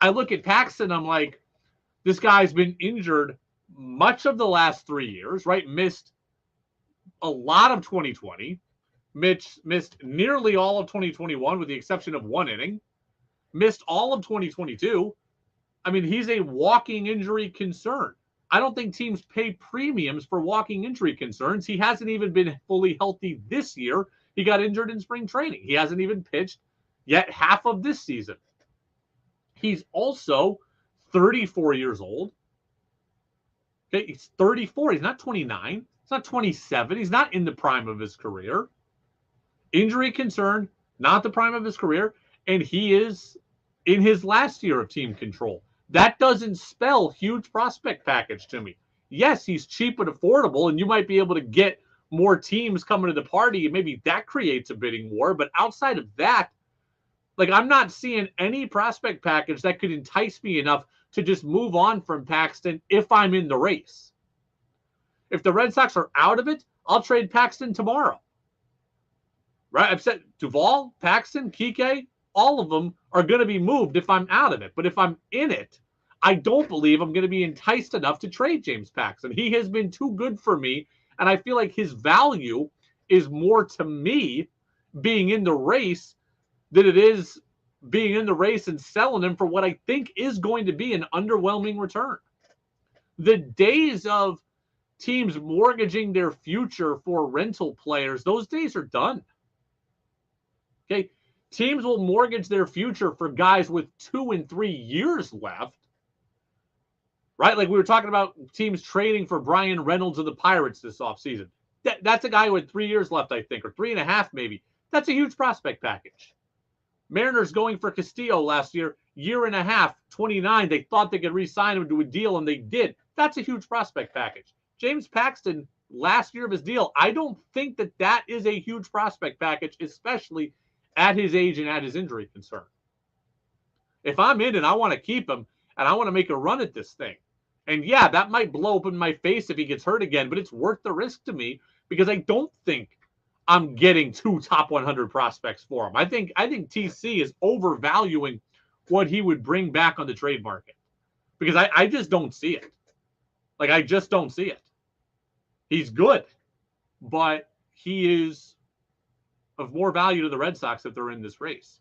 I look at Paxton, I'm like, this guy's been injured much of the last 3 years, right? Missed a lot of 2020. Missed nearly all of 2021 with the exception of one inning. Missed all of 2022. I mean, he's a walking injury concern. I don't think teams pay premiums for walking injury concerns. He hasn't even been fully healthy this year. He got injured in spring training. He hasn't even pitched yet half of this season. He's also 34 years old. Okay, he's 34. He's not 29. He's not 27. He's not in the prime of his career. Injury concern, not the prime of his career, and he is in his last year of team control. That doesn't spell huge prospect package to me. Yes, he's cheap and affordable, and you might be able to get more teams coming to the party, and maybe that creates a bidding war. But outside of that, like, I'm not seeing any prospect package that could entice me enough to just move on from Paxton if I'm in the race. If the Red Sox are out of it, I'll trade Paxton tomorrow. Right? I've said Duvall, Paxton, Kike, all of them are going to be moved if I'm out of it. But if I'm in it, I don't believe I'm going to be enticed enough to trade James Paxton. He has been too good for me, and I feel like his value is more to me being in the race than it is being in the race and selling him for what I think is going to be an underwhelming return. The days of teams mortgaging their future for rental players, those days are done. Okay, teams will mortgage their future for guys with 2 and 3 years left, right? Like we were talking about teams trading for Brian Reynolds of the Pirates this offseason. That's a guy who had 3 years left, I think, or 3.5 maybe. That's a huge prospect package. Mariners going for Castillo last year, year and a half, 29. They thought they could re-sign him to a deal, and they did. That's a huge prospect package. James Paxton, last year of his deal, I don't think that is a huge prospect package, especially at his age and at his injury concern. If I'm in and I want to keep him and I want to make a run at this thing, and yeah, that might blow up in my face if he gets hurt again, but it's worth the risk to me because I don't think I'm getting 2 top 100 prospects for him. I think TC is overvaluing what he would bring back on the trade market because I just don't see it. Like, I just don't see it. He's good, but he is of more value to the Red Sox if they're in this race.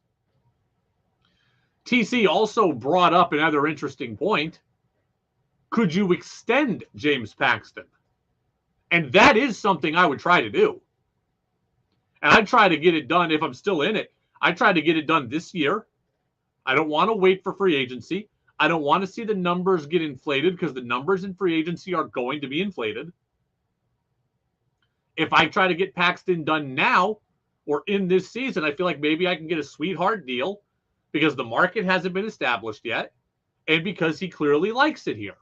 TC also brought up another interesting point. Could you extend James Paxton? And that is something I would try to do. And I'd try to get it done if I'm still in it. I'd try to get it done this year. I don't want to wait for free agency. I don't want to see the numbers get inflated because the numbers in free agency are going to be inflated. If I try to get Paxton done now or in this season, I feel like maybe I can get a sweetheart deal because the market hasn't been established yet and because he clearly likes it here.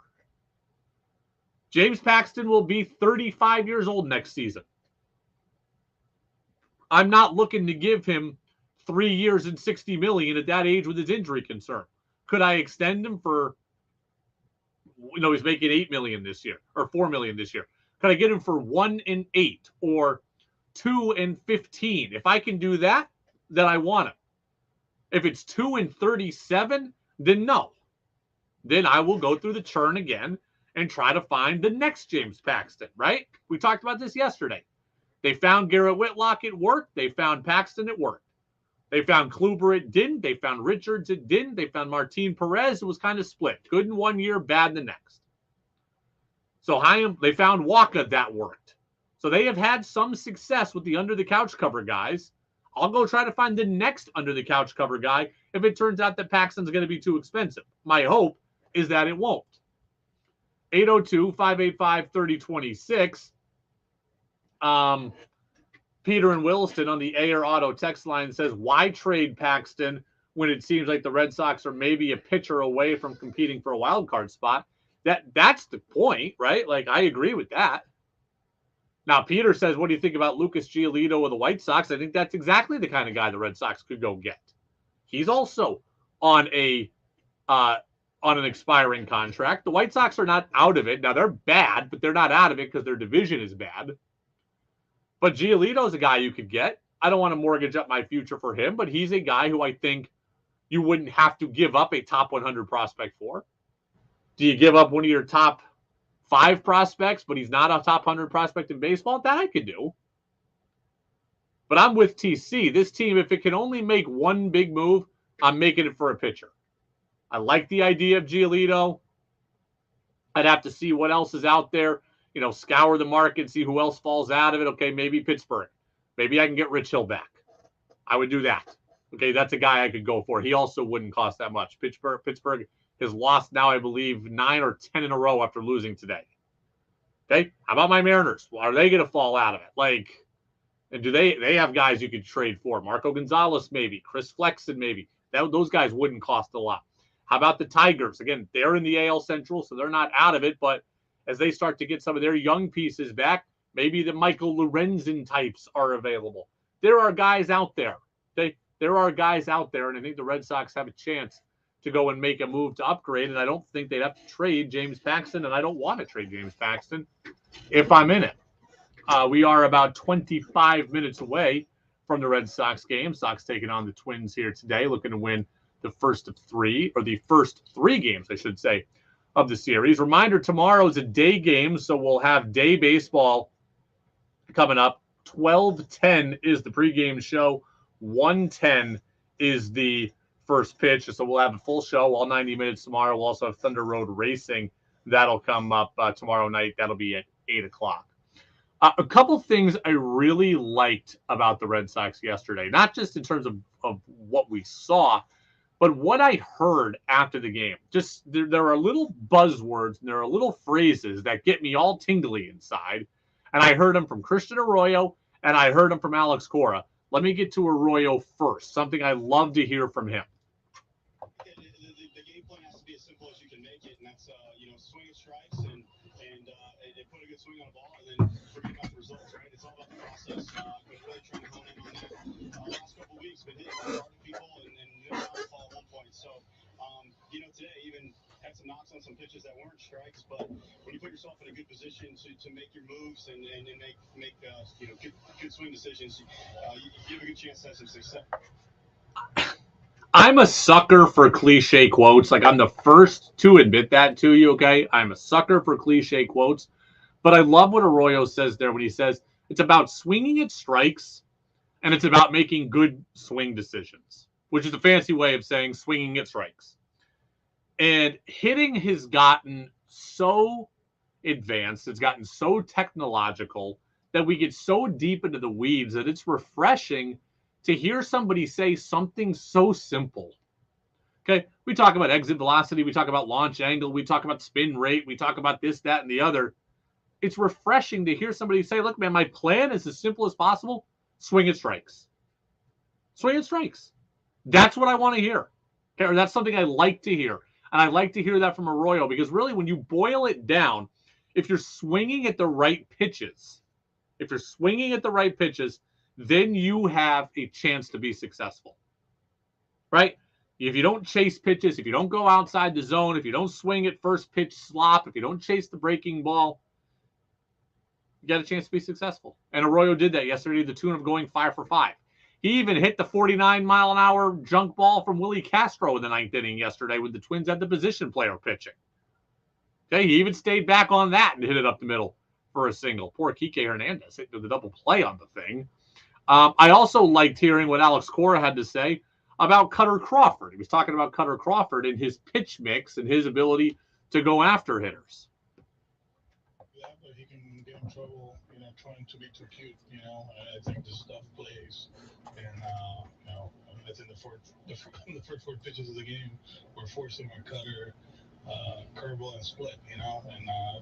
James Paxton will be 35 years old next season. I'm not looking to give him 3 years and $60 million at that age with his injury concern. Could I extend him for, he's making $8 million this year or $4 million this year. Could I get him for 1 and 8 or 2 and 15? If I can do that, then I want him. If it's 2 and 37, then no. then I will go through the churn again and try to find the next James Paxton, right? We talked about this yesterday. They found Garrett Whitlock, it worked. They found Paxton, it worked. They found Kluber, it didn't. They found Richards, it didn't. They found Martin Perez, it was kind of split. Good in one year, bad in the next. So they found Waka, that worked. So they have had some success with the under-the-couch cover guys. I'll go try to find the next under-the-couch cover guy if it turns out that Paxton's going to be too expensive. My hope is that it won't. 802-585-3026. Peter in Williston on the Air Auto text line says, why trade Paxton when it seems like the Red Sox are maybe a pitcher away from competing for a wild card spot? That's the point, right? Like, I agree with that. Now, Peter says, what do you think about Lucas Giolito with the White Sox? I think that's exactly the kind of guy the Red Sox could go get. He's also on an expiring contract. The White Sox are not out of it. Now, they're bad, but they're not out of it because their division is bad. But Giolito's a guy you could get. I don't want to mortgage up my future for him, but he's a guy who I think you wouldn't have to give up a top 100 prospect for. Do you give up one of your top 5 prospects, but he's not a top 100 prospect in baseball? That I could do. But I'm with TC. This team, if it can only make one big move, I'm making it for a pitcher. I like the idea of Giolito. I'd have to see what else is out there. You know, scour the market, see who else falls out of it. Okay, maybe Pittsburgh. Maybe I can get Rich Hill back. I would do that. Okay, that's a guy I could go for. He also wouldn't cost that much. Pittsburgh has lost now, I believe, 9 or 10 in a row after losing today. Okay, how about my Mariners? Well, are they going to fall out of it? Like, and do they have guys you could trade for? Marco Gonzalez, maybe. Chris Flexen, maybe. Those guys wouldn't cost a lot. How about the Tigers? Again, they're in the AL Central, so they're not out of it, but as they start to get some of their young pieces back, maybe the Michael Lorenzen types are available. There are guys out there. There are guys out there, and I think the Red Sox have a chance to go and make a move to upgrade, and I don't think they'd have to trade James Paxton, and I don't want to trade James Paxton if I'm in it. We are about 25 minutes away from the Red Sox game. Sox taking on the Twins here today, looking to win the first 3 games, I should say, of the series. Reminder, tomorrow is a day game, so we'll have day baseball coming up. 12:10 is the pregame show. 1:10 is the first pitch. So we'll have a full show, all 90 minutes tomorrow. We'll also have Thunder Road Racing. That'll come up tomorrow night. That'll be at 8 o'clock. A couple things I really liked about the Red Sox yesterday, not just in terms of what we saw, but what I heard after the game. Just there are little buzzwords and there are little phrases that get me all tingly inside. And I heard them from Christian Arroyo and I heard them from Alex Cora. Let me get to Arroyo first, something I love to hear from him. The game plan has to be as simple as you can make it, and that's swing and strikes and put a good swing on the ball, and then forget about the results, right? It's all about the process. Been really trying to hone in on that. Last couple of weeks, been hitting hard at people and never fall at one point. So, today even had some knocks on some pitches that weren't strikes, but when you put yourself in a good position to make your moves and make good swing decisions, you have a good chance to have some success. I'm a sucker for cliche quotes. Like, I'm the first to admit that to you, okay? I'm a sucker for cliche quotes. But I love what Arroyo says there when he says it's about swinging at strikes and it's about making good swing decisions, which is a fancy way of saying swinging at strikes. And hitting has gotten so advanced, it's gotten so technological that we get so deep into the weeds that it's refreshing to hear somebody say something so simple. Okay, we talk about exit velocity, we talk about launch angle, we talk about spin rate, we talk about this, that, and the other. It's refreshing to hear somebody say, look, man, my plan is as simple as possible. Swing at strikes. Swing at strikes. That's what I want to hear. Okay, or that's something I like to hear. And I like to hear that from Arroyo because really when you boil it down, if you're swinging at the right pitches, then you have a chance to be successful, right? If you don't chase pitches, if you don't go outside the zone, if you don't swing at first pitch slop, if you don't chase the breaking ball, you got a chance to be successful. And Arroyo did that yesterday to the tune of going 5 for 5. He even hit the 49-mile-an-hour junk ball from Willie Castro in the 9th inning yesterday when the Twins had the position player pitching. Okay, he even stayed back on that and hit it up the middle for a single. Poor Kike Hernandez hit the double play on the thing. I also liked hearing what Alex Cora had to say about Cutter Crawford. He was talking about Cutter Crawford and his pitch mix and his ability to go after hitters. Yeah, but he can get in trouble, trying to be too cute, I think the stuff plays. And, I think the first 4 pitches of the game were forcing our Cutter, curveball and split, and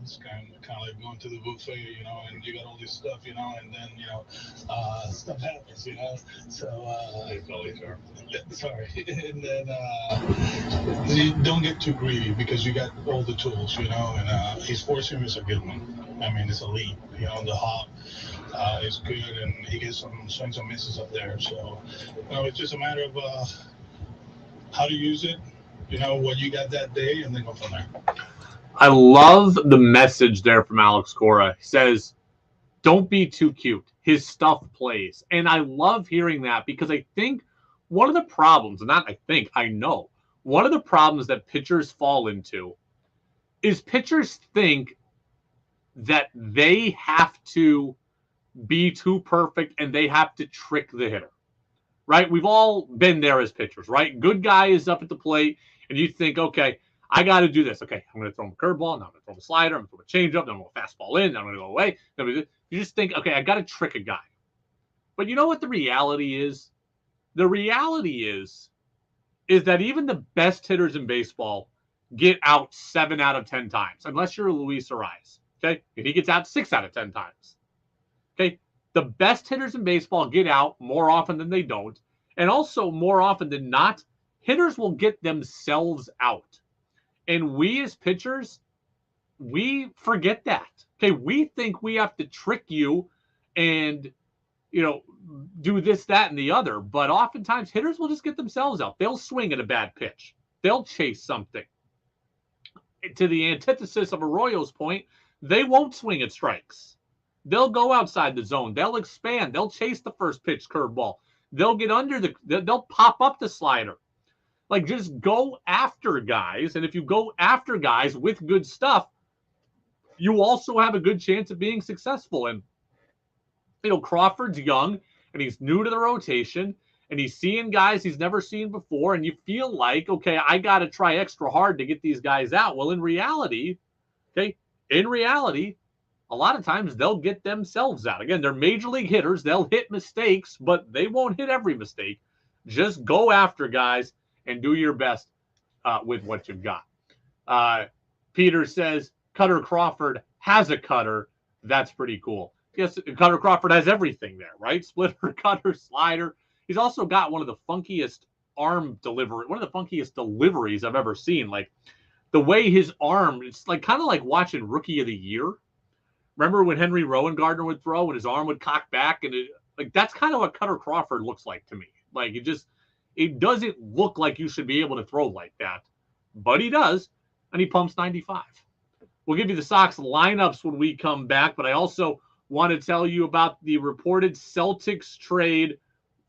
it's kind of like going to the buffet, and you got all this stuff, and then, stuff happens, so, sorry, and then, you don't get too greedy because you got all the tools, and his four seam is a good one. I mean, it's elite, the hop is good, and he gets some swings and misses up there, so, it's just a matter of, how to use it, what you got that day, and then go from there. I love the message there from Alex Cora. He says, don't be too cute. His stuff plays. And I love hearing that because I think one of the problems, I know, one of the problems that pitchers fall into is pitchers think that they have to be too perfect and they have to trick the hitter. Right? We've all been there as pitchers, right? Good guy is up at the plate, and you think, okay, I got to do this. Okay, I'm going to throw him a curveball, now I'm going to throw him a slider, I'm going to throw a changeup, then I'm going to fastball in, then I'm going to go away. You just think, okay, I got to trick a guy. But you know what the reality is? The reality is that even the best hitters in baseball get out 7 out of 10 times, unless you're Luis Ariz, okay? And he gets out 6 out of 10 times, okay? The best hitters in baseball get out more often than they don't. And also more often than not, hitters will get themselves out. And we as pitchers, we forget that. Okay, we think we have to trick you and, do this, that, and the other. But oftentimes hitters will just get themselves out. They'll swing at a bad pitch. They'll chase something. To the antithesis of Arroyo's point, they won't swing at strikes. They'll go outside the zone. They'll expand. They'll chase the first pitch curveball. They'll get they'll pop up the slider. Like, just go after guys. And if you go after guys with good stuff, you also have a good chance of being successful. And, Crawford's young and he's new to the rotation and he's seeing guys he's never seen before. And you feel like, okay, I got to try extra hard to get these guys out. Well, in reality, a lot of times they'll get themselves out. Again, they're major league hitters. They'll hit mistakes, but they won't hit every mistake. Just go after guys and do your best with what you've got. Peter says, Cutter Crawford has a cutter. That's pretty cool. Yes, Cutter Crawford has everything there, right? Splitter, cutter, slider. He's also got one of the funkiest deliveries I've ever seen. Like, the way his arm, it's like kind of like watching Rookie of the Year. Remember when Henry Rowan-Gardner would throw and his arm would cock back? And that's kind of what Cutter Crawford looks like to me. Like, it doesn't look like you should be able to throw like that. But he does, and he pumps 95. We'll give you the Sox lineups when we come back, but I also want to tell you about the reported Celtics trade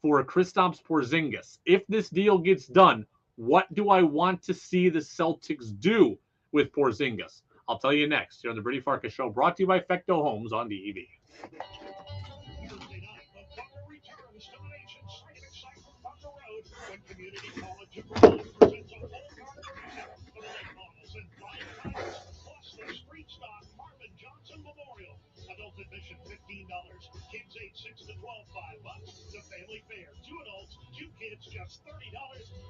for Kristaps Porzingis. If this deal gets done, what do I want to see the Celtics do with Porzingis? I'll tell you next here on the Brady Farkas Show, brought to you by Fecto Homes on DEV. When Community College of Vermont presents a full card reset for the late models and flying cars, plus the street stock Marvin Johnson Memorial. Adult admission $15. Kids age 6 to 12, $5. The family fair, 2 adults, 2 kids, just $30.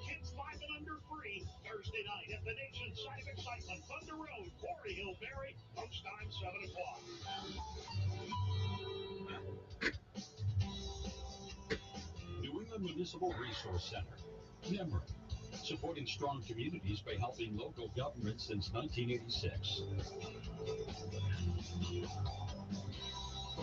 Kids 5 and under free. Thursday night at the nation's site of excitement, Thunder Road, Quarry Hill, Berry. Post time 7 o'clock. New England Municipal Resource Center, NEMRIC, supporting strong communities by helping local government since 1986.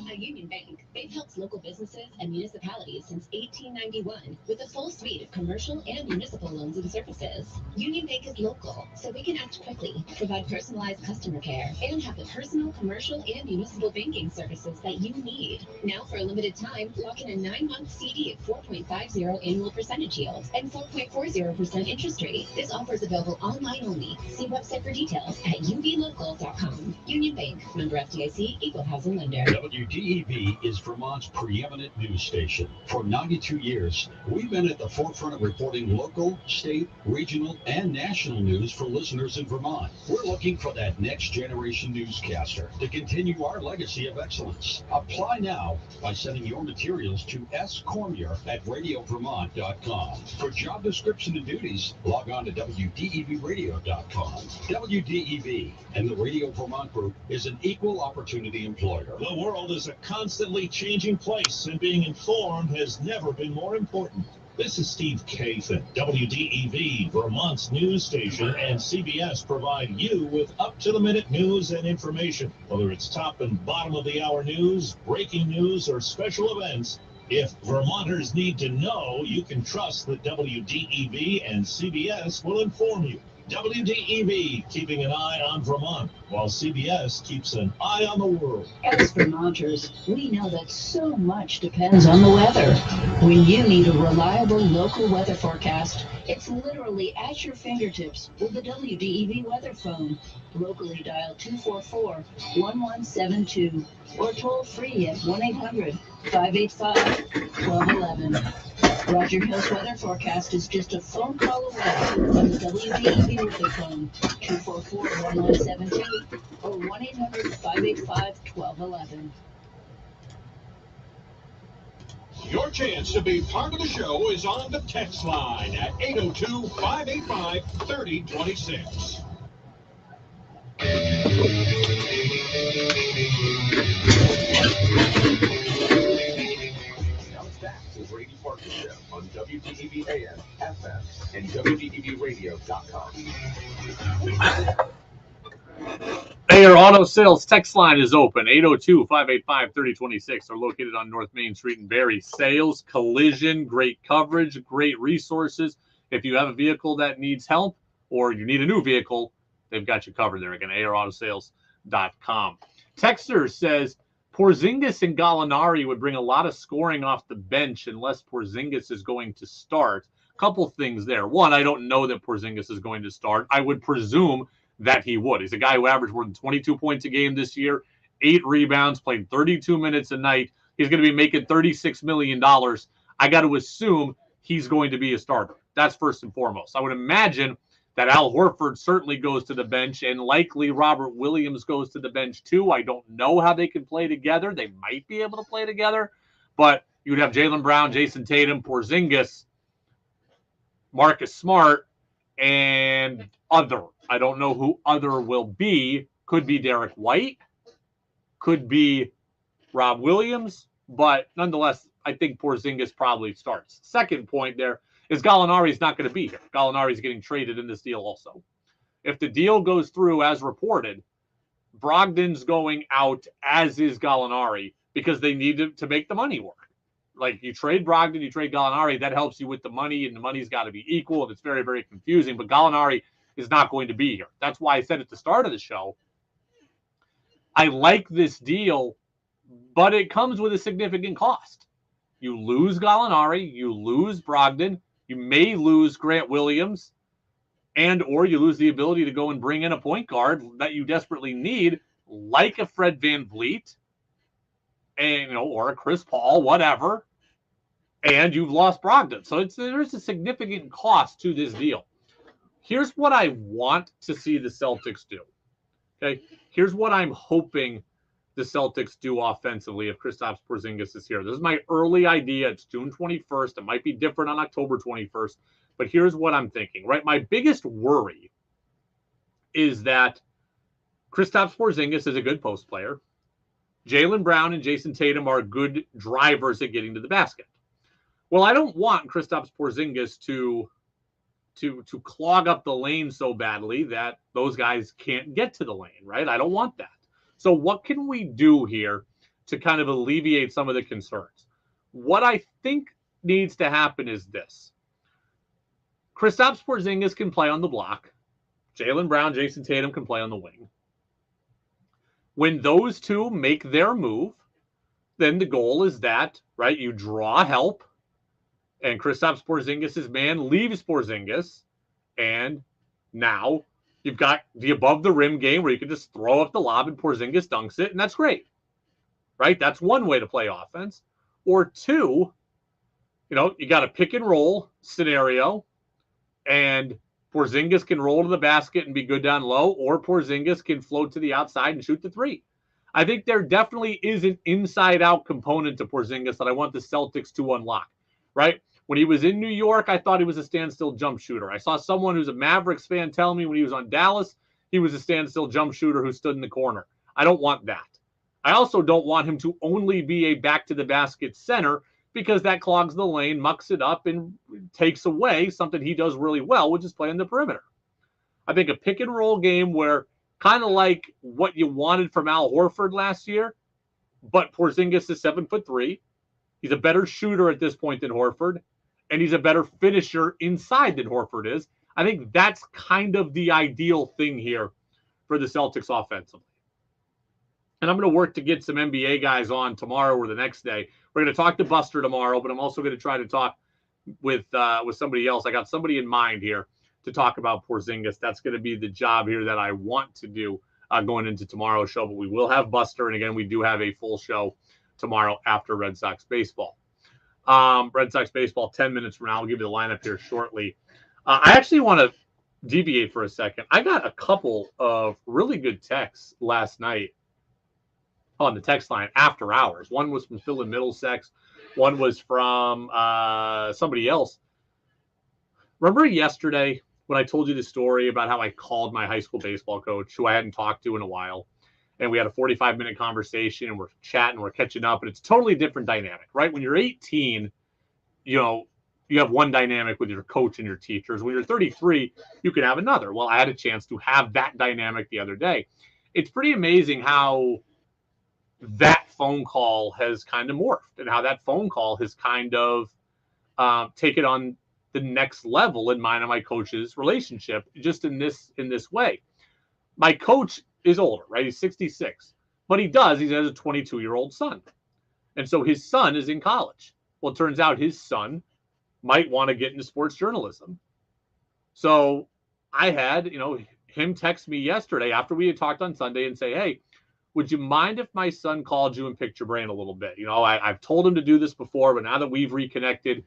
At Union Bank, they've helped local businesses and municipalities since 1891 with a full suite of commercial and municipal loans and services. Union Bank is local, so we can act quickly, provide personalized customer care, and have the personal, commercial, and municipal banking services that you need. Now, for a limited time, lock in a 9-month CD at 4.50 annual percentage yield and 4.40% interest rate. This offer is available online only. See website for details at uvlocal.com. Union Bank, member FDIC, equal housing lender. WDEV is Vermont's preeminent news station. For 92 years, we've been at the forefront of reporting local, state, regional, and national news for listeners in Vermont. We're looking for that next generation newscaster to continue our legacy of excellence. Apply now by sending your materials to scormier@radiovermont.com. For job description and duties, log on to WDEVradio.com. WDEV and the Radio Vermont Group is an equal opportunity employer. The world is a constantly changing place, and being informed has never been more important. This is Steve Kathan. WDEV, Vermont's news station, and CBS provide you with up-to-the-minute news and information. Whether it's top and bottom of the hour news, breaking news, or special events, if Vermonters need to know, you can trust that WDEV and CBS will inform you. WDEV, keeping an eye on Vermont, while CBS keeps an eye on the world. As Vermonters, we know that so much depends on the weather. When you need a reliable local weather forecast, it's literally at your fingertips with the WDEV weather phone. Locally dial 244-1172 or toll free at 1-800-585-1211. Roger Hill's weather forecast is just a phone call away on the WDEV weather phone, 244-1172 or 1-800-585-1211. Your chance to be part of the show is on the text line at 802-585-3026. Now it's back to the Brady Farkas Show on WDEV AM, FM, and WDEVradio.com. Air Auto Sales text line is open, 802-585-3026. They're located on North Main Street in Barrie. Sales, collision, great coverage, great resources. If you have a vehicle that needs help or you need a new vehicle, they've got you covered there. Again, AirAutoSales.com. Texter says, Porzingis and Gallinari would bring a lot of scoring off the bench unless Porzingis is going to start. Couple things there. One, I don't know that Porzingis is going to start. I would presume that he would. He's a guy who averaged more than 22 points a game this year, 8 rebounds, played 32 minutes a night. He's going to be making $36 million. I got to assume he's going to be a starter. That's first and foremost. I would imagine that Al Horford certainly goes to the bench, and likely Robert Williams goes to the bench too. I don't know how they can play together. They might be able to play together, but you would have Jaylen Brown, Jason Tatum, Porzingis, Marcus Smart, and other. I don't know who other will be. Could be Derek White, could be Rob Williams, but nonetheless, I think Porzingis probably starts. Second point there is Gallinari's not going to be here. Gallinari's getting traded in this deal also. If the deal goes through as reported, Brogdon's going out, as is Gallinari, because they need to make the money work. Like, you trade Brogdon, you trade Gallinari, that helps you with the money, and the money's got to be equal, and it's very, very confusing. But Gallinari is not going to be here. That's why I said at the start of the show, I like this deal, but it comes with a significant cost. You lose Gallinari, you lose Brogdon, you may lose Grant Williams, and or you lose the ability to go and bring in a point guard that you desperately need, like a Fred VanVleet, and or a Chris Paul, whatever. And you've lost Brogdon. So there's a significant cost to this deal. Here's what I want to see the Celtics do. Okay, here's what I'm hoping the Celtics do offensively if Kristaps Porzingis is here. This is my early idea. It's June 21st. It might be different on October 21st, but here's what I'm thinking, right? My biggest worry is that Kristaps Porzingis is a good post player. Jaylen Brown and Jason Tatum are good drivers at getting to the basket. Well, I don't want Kristaps Porzingis to clog up the lane so badly that those guys can't get to the lane, right? I don't want that. So what can we do here to kind of alleviate some of the concerns. What I think needs to happen is this. Kristaps Porzingis can play on the block. Jaylen Brown, Jason Tatum can play on the wing. When those two make their move, then the goal is that, right, you draw help, and Kristaps Porzingis' man leaves Porzingis, and now you've got the above the rim game where you can just throw up the lob and Porzingis dunks it, and that's great, right? That's one way to play offense. Or two, you got a pick and roll scenario, and Porzingis can roll to the basket and be good down low, or Porzingis can float to the outside and shoot the three. I think there definitely is an inside-out component to Porzingis that I want the Celtics to unlock, right? When he was in New York, I thought he was a standstill jump shooter. I saw someone who's a Mavericks fan tell me when he was on Dallas, he was a standstill jump shooter who stood in the corner. I don't want that. I also don't want him to only be a back-to-the-basket center because that clogs the lane, mucks it up, and takes away something he does really well, which is play on the perimeter. I think a pick-and-roll game where kind of like what you wanted from Al Horford last year, but Porzingis is 7'3". He's a better shooter at this point than Horford, and he's a better finisher inside than Horford is. I think that's kind of the ideal thing here for the Celtics offensively. And I'm going to work to get some NBA guys on tomorrow or the next day. We're going to talk to Buster tomorrow, but I'm also going to try to talk with somebody else. I got somebody in mind here to talk about Porzingis. That's going to be the job here that I want to do going into tomorrow's show. But we will have Buster, and again, we do have a full show tomorrow after Red Sox baseball. Red Sox baseball 10 minutes from now. I'll give you the lineup here shortly. I actually want to deviate for a second. I got a couple of really good texts last night on the text line after hours. One was from Phil in Middlesex. One was from somebody else. Remember yesterday when I told you the story about how I called my high school baseball coach, who I hadn't talked to in a while, and we had a 45-minute conversation, and we're chatting, we're catching up, and it's a totally different dynamic, right? When you're 18, you have one dynamic with your coach and your teachers. When you're 33, you can have another. Well, I had a chance to have that dynamic the other day. It's pretty amazing how that phone call has kind of morphed and how that phone call has kind of taken on the next level in mine and my coach's relationship, just in this way. My coach is older, right? He's 66, but he has a 22-year-old son. And so his son is in college. Well, it turns out his son might want to get into sports journalism. So I had, him text me yesterday after we had talked on Sunday and say, hey, would you mind if my son called you and picked your brain a little bit? I've told him to do this before, but now that we've reconnected,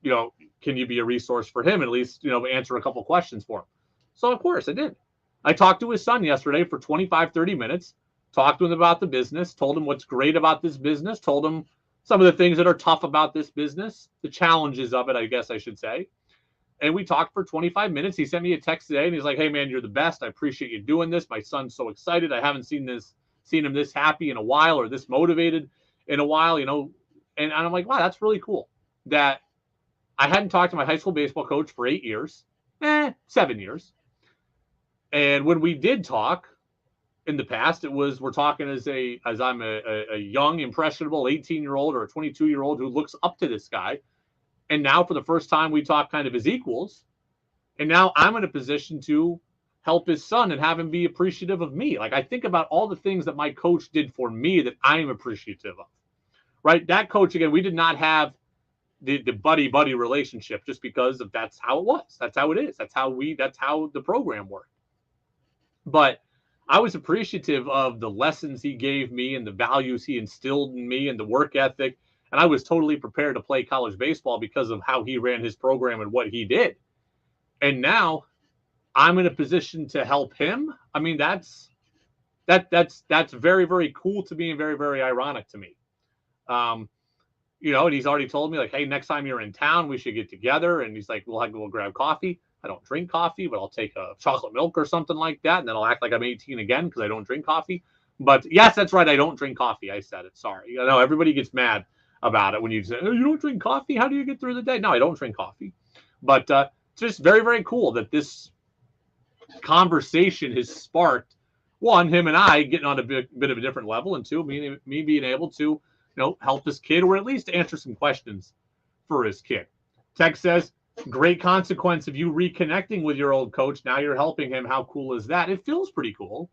can you be a resource for him, at least, answer a couple questions for him? So, of course, I did. I talked to his son yesterday for 25, 30 minutes, talked to him about the business, told him what's great about this business, told him some of the things that are tough about this business, the challenges of it, I guess I should say. And we talked for 25 minutes. He sent me a text today, and he's like, hey, man, you're the best. I appreciate you doing this. My son's so excited. I haven't seen him this happy in a while or this motivated in a while, And I'm like, wow, that's really cool that I hadn't talked to my high school baseball coach for 7 years. And when we did talk in the past, we're talking as I'm a young, impressionable 18-year-old or a 22-year-old who looks up to this guy. And now for the first time, we talk kind of as equals. And now I'm in a position to help his son and have him be appreciative of me. Like, I think about all the things that my coach did for me that I am appreciative of, right? That coach, again, we did not have the buddy-buddy relationship just because of that's how it was. That's how it is. That's how the program worked. But I was appreciative of the lessons he gave me and the values he instilled in me and the work ethic. And I was totally prepared to play college baseball because of how he ran his program and what he did. And now I'm in a position to help him. I mean, that's very, very cool to me and very, very ironic to me. And he's already told me, like, hey, next time you're in town, we should get together. And he's like, we'll grab coffee. I don't drink coffee, but I'll take a chocolate milk or something like that. And then I'll act like I'm 18 again because I don't drink coffee. But yes, that's right. I don't drink coffee. I said it. Sorry. I know everybody gets mad about it when you say, oh, you don't drink coffee? How do you get through the day? No, I don't drink coffee. But it's just very, very cool that this conversation has sparked one, him and I getting on a bit of a different level, and two, me being able to, help his kid or at least answer some questions for his kid. Tech says, great consequence of you reconnecting with your old coach. Now you're helping him. How cool is that? It feels pretty cool.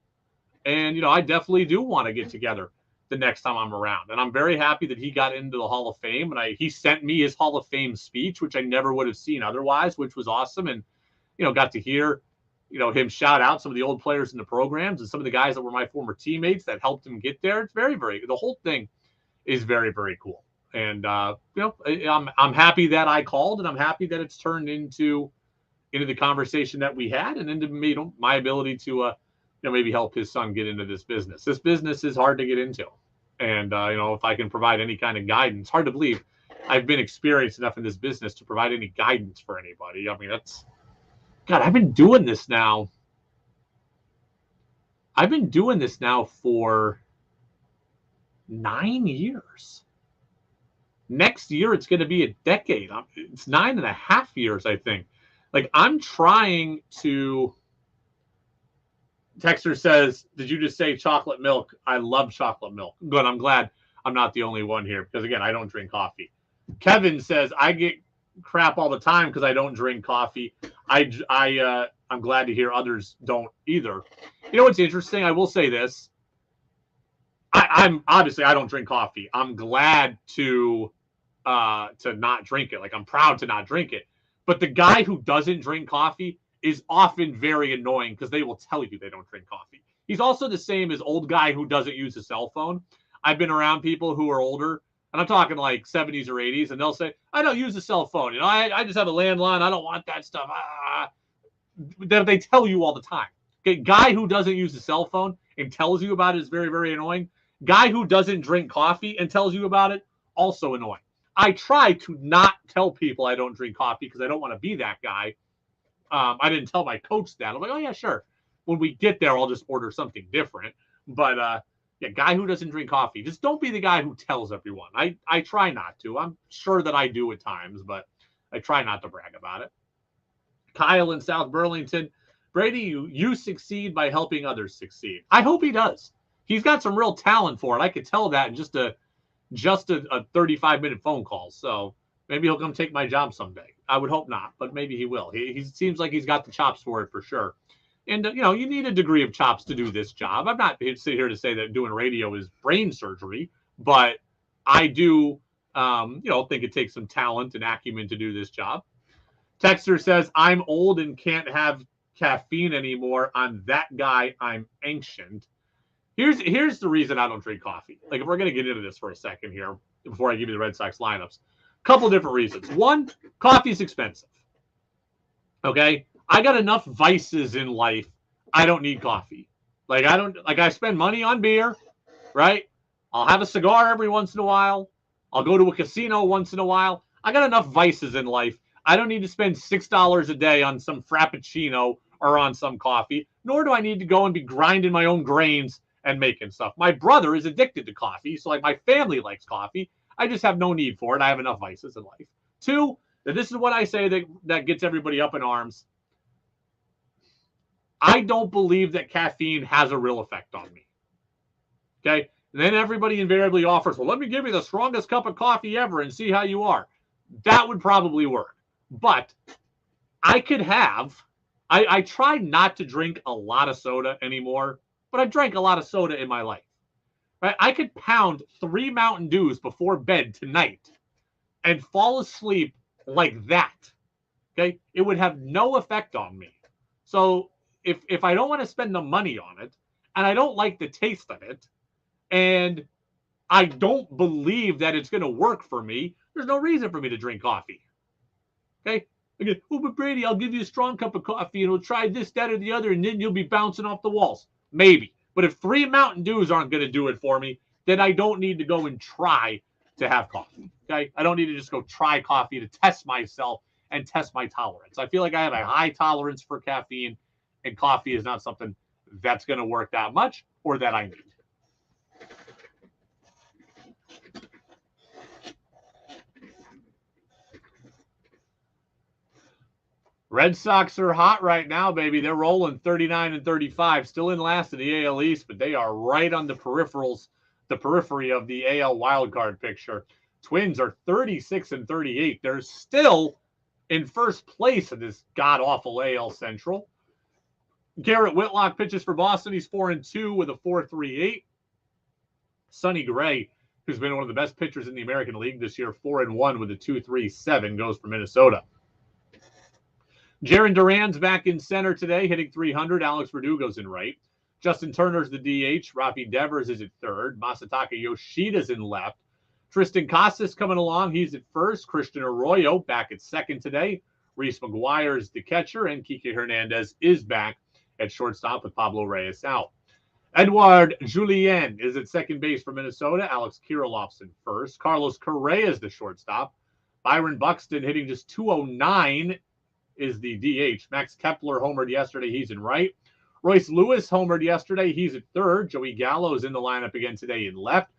And, I definitely do want to get together the next time I'm around. And I'm very happy that he got into the Hall of Fame. And he sent me his Hall of Fame speech, which I never would have seen otherwise, which was awesome. And, got to hear, him shout out some of the old players in the programs and some of the guys that were my former teammates that helped him get there. It's very, very, the whole thing is very, very cool. And, I'm happy that I called, and I'm happy that it's turned into the conversation that we had and into me, my ability to, maybe help his son get into this business. This business is hard to get into. And, if I can provide any kind of guidance, hard to believe I've been experienced enough in this business to provide any guidance for anybody. I mean, I've been doing this now. I've been doing this now for 9 years. Next year, it's going to be a decade. It's 9.5 years, I think. Like, I'm trying to. Texter says, did you just say chocolate milk? I love chocolate milk. Good. I'm glad I'm not the only one here because, again, I don't drink coffee. Kevin says, I get crap all the time because I don't drink coffee. I'm glad to hear others don't either. You know what's interesting? I will say this. I'm obviously I don't drink coffee. I'm glad to not drink it. Like, I'm proud to not drink it. But the guy who doesn't drink coffee is often very annoying because they will tell you they don't drink coffee. He's also the same as old guy who doesn't use a cell phone. I've been around people who are older, and I'm talking like 70s or 80s, and they'll say, I don't use a cell phone. I just have a landline. I don't want that stuff. They tell you all the time. Okay, guy who doesn't use a cell phone and tells you about it is very, very annoying. Guy who doesn't drink coffee and tells you about it, also annoying. I try to not tell people I don't drink coffee because I don't want to be that guy. I didn't tell my coach that. I'm like, oh, yeah, sure. When we get there, I'll just order something different. But, guy who doesn't drink coffee, just don't be the guy who tells everyone. I try not to. I'm sure that I do at times, but I try not to brag about it. Kyle in South Burlington, Brady, you succeed by helping others succeed. I hope he does. He's got some real talent for it. I could tell that in just a 35-minute phone call. So maybe he'll come take my job someday. I would hope not, but maybe he will. He seems like he's got the chops for it for sure. And, you need a degree of chops to do this job. I'm not sitting here to say that doing radio is brain surgery, but I do, think it takes some talent and acumen to do this job. Texter says, I'm old and can't have caffeine anymore. I'm that guy. I'm ancient. Here's the reason I don't drink coffee. Like, if we're going to get into this for a second here, before I give you the Red Sox lineups, a couple different reasons. One, coffee's expensive. Okay? I got enough vices in life. I don't need coffee. I spend money on beer, right? I'll have a cigar every once in a while. I'll go to a casino once in a while. I got enough vices in life. I don't need to spend $6 a day on some frappuccino or on some coffee, nor do I need to go and be grinding my own grains and making stuff. My brother is addicted to coffee, so my family likes coffee. I just have no need for it. I have enough vices in life. Two, this is what I say that gets everybody up in arms. I don't believe that caffeine has a real effect on me. Okay? And then everybody invariably offers, well, let me give you the strongest cup of coffee ever and see how you are. That would probably work. But I try not to drink a lot of soda anymore, but I drank a lot of soda in my life. Right? I could pound 3 Mountain Dews before bed tonight and fall asleep like that. Okay? It would have no effect on me. So if I don't want to spend the money on it, and I don't like the taste of it, and I don't believe that it's going to work for me, there's no reason for me to drink coffee. Okay? Again, oh, but Brady, I'll give you a strong cup of coffee, and we'll try this, that, or the other, and then you'll be bouncing off the walls. Maybe. But if 3 Mountain Dews aren't going to do it for me, then I don't need to go and try to have coffee. Okay? I don't need to just go try coffee to test myself and test my tolerance. I feel like I have a high tolerance for caffeine, and coffee is not something that's going to work that much or that I need. Red Sox are hot right now, baby. They're rolling 39 and 35, still in last in the AL East, but they are right on the periphery of the AL wildcard picture. Twins are 36 and 38. They're still in first place in this god-awful AL Central. Garrett Whitlock pitches for Boston. He's 4-2 with a 4.38. Sonny Gray, who's been one of the best pitchers in the American League this year, 4-1 with a 2.37, goes for Minnesota. Jarren Duran's back in center today, hitting 300. Alex Verdugo's in right. Justin Turner's the DH. Rafi Devers is at third. Masataka Yoshida's in left. Tristan Casas coming along. He's at first. Christian Arroyo back at second today. Reese McGuire's the catcher, and Kike Hernandez is back at shortstop with Pablo Reyes out. Edouard Julien is at second base for Minnesota. Alex Kirilloff's in first. Carlos Correa is the shortstop. Byron Buxton hitting just 209 is the DH. Max Kepler homered yesterday. He's in right. Royce Lewis homered yesterday. He's at third. Joey Gallo is in the lineup again today in left.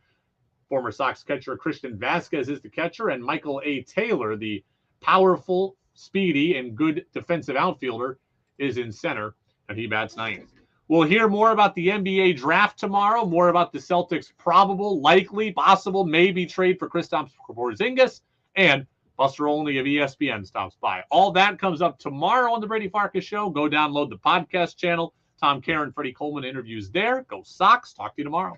Former Sox catcher Christian Vasquez is the catcher, and Michael A. Taylor, the powerful, speedy, and good defensive outfielder, is in center, and he bats ninth. We'll hear more about the NBA draft tomorrow, more about the Celtics' probable, likely, possible, maybe trade for Kristaps Porzingis, and Buster Olney of ESPN stops by. All that comes up tomorrow on the Brady Farkas Show. Go download the podcast channel. Tom Caron, Freddie Coleman interviews there. Go Sox. Talk to you tomorrow.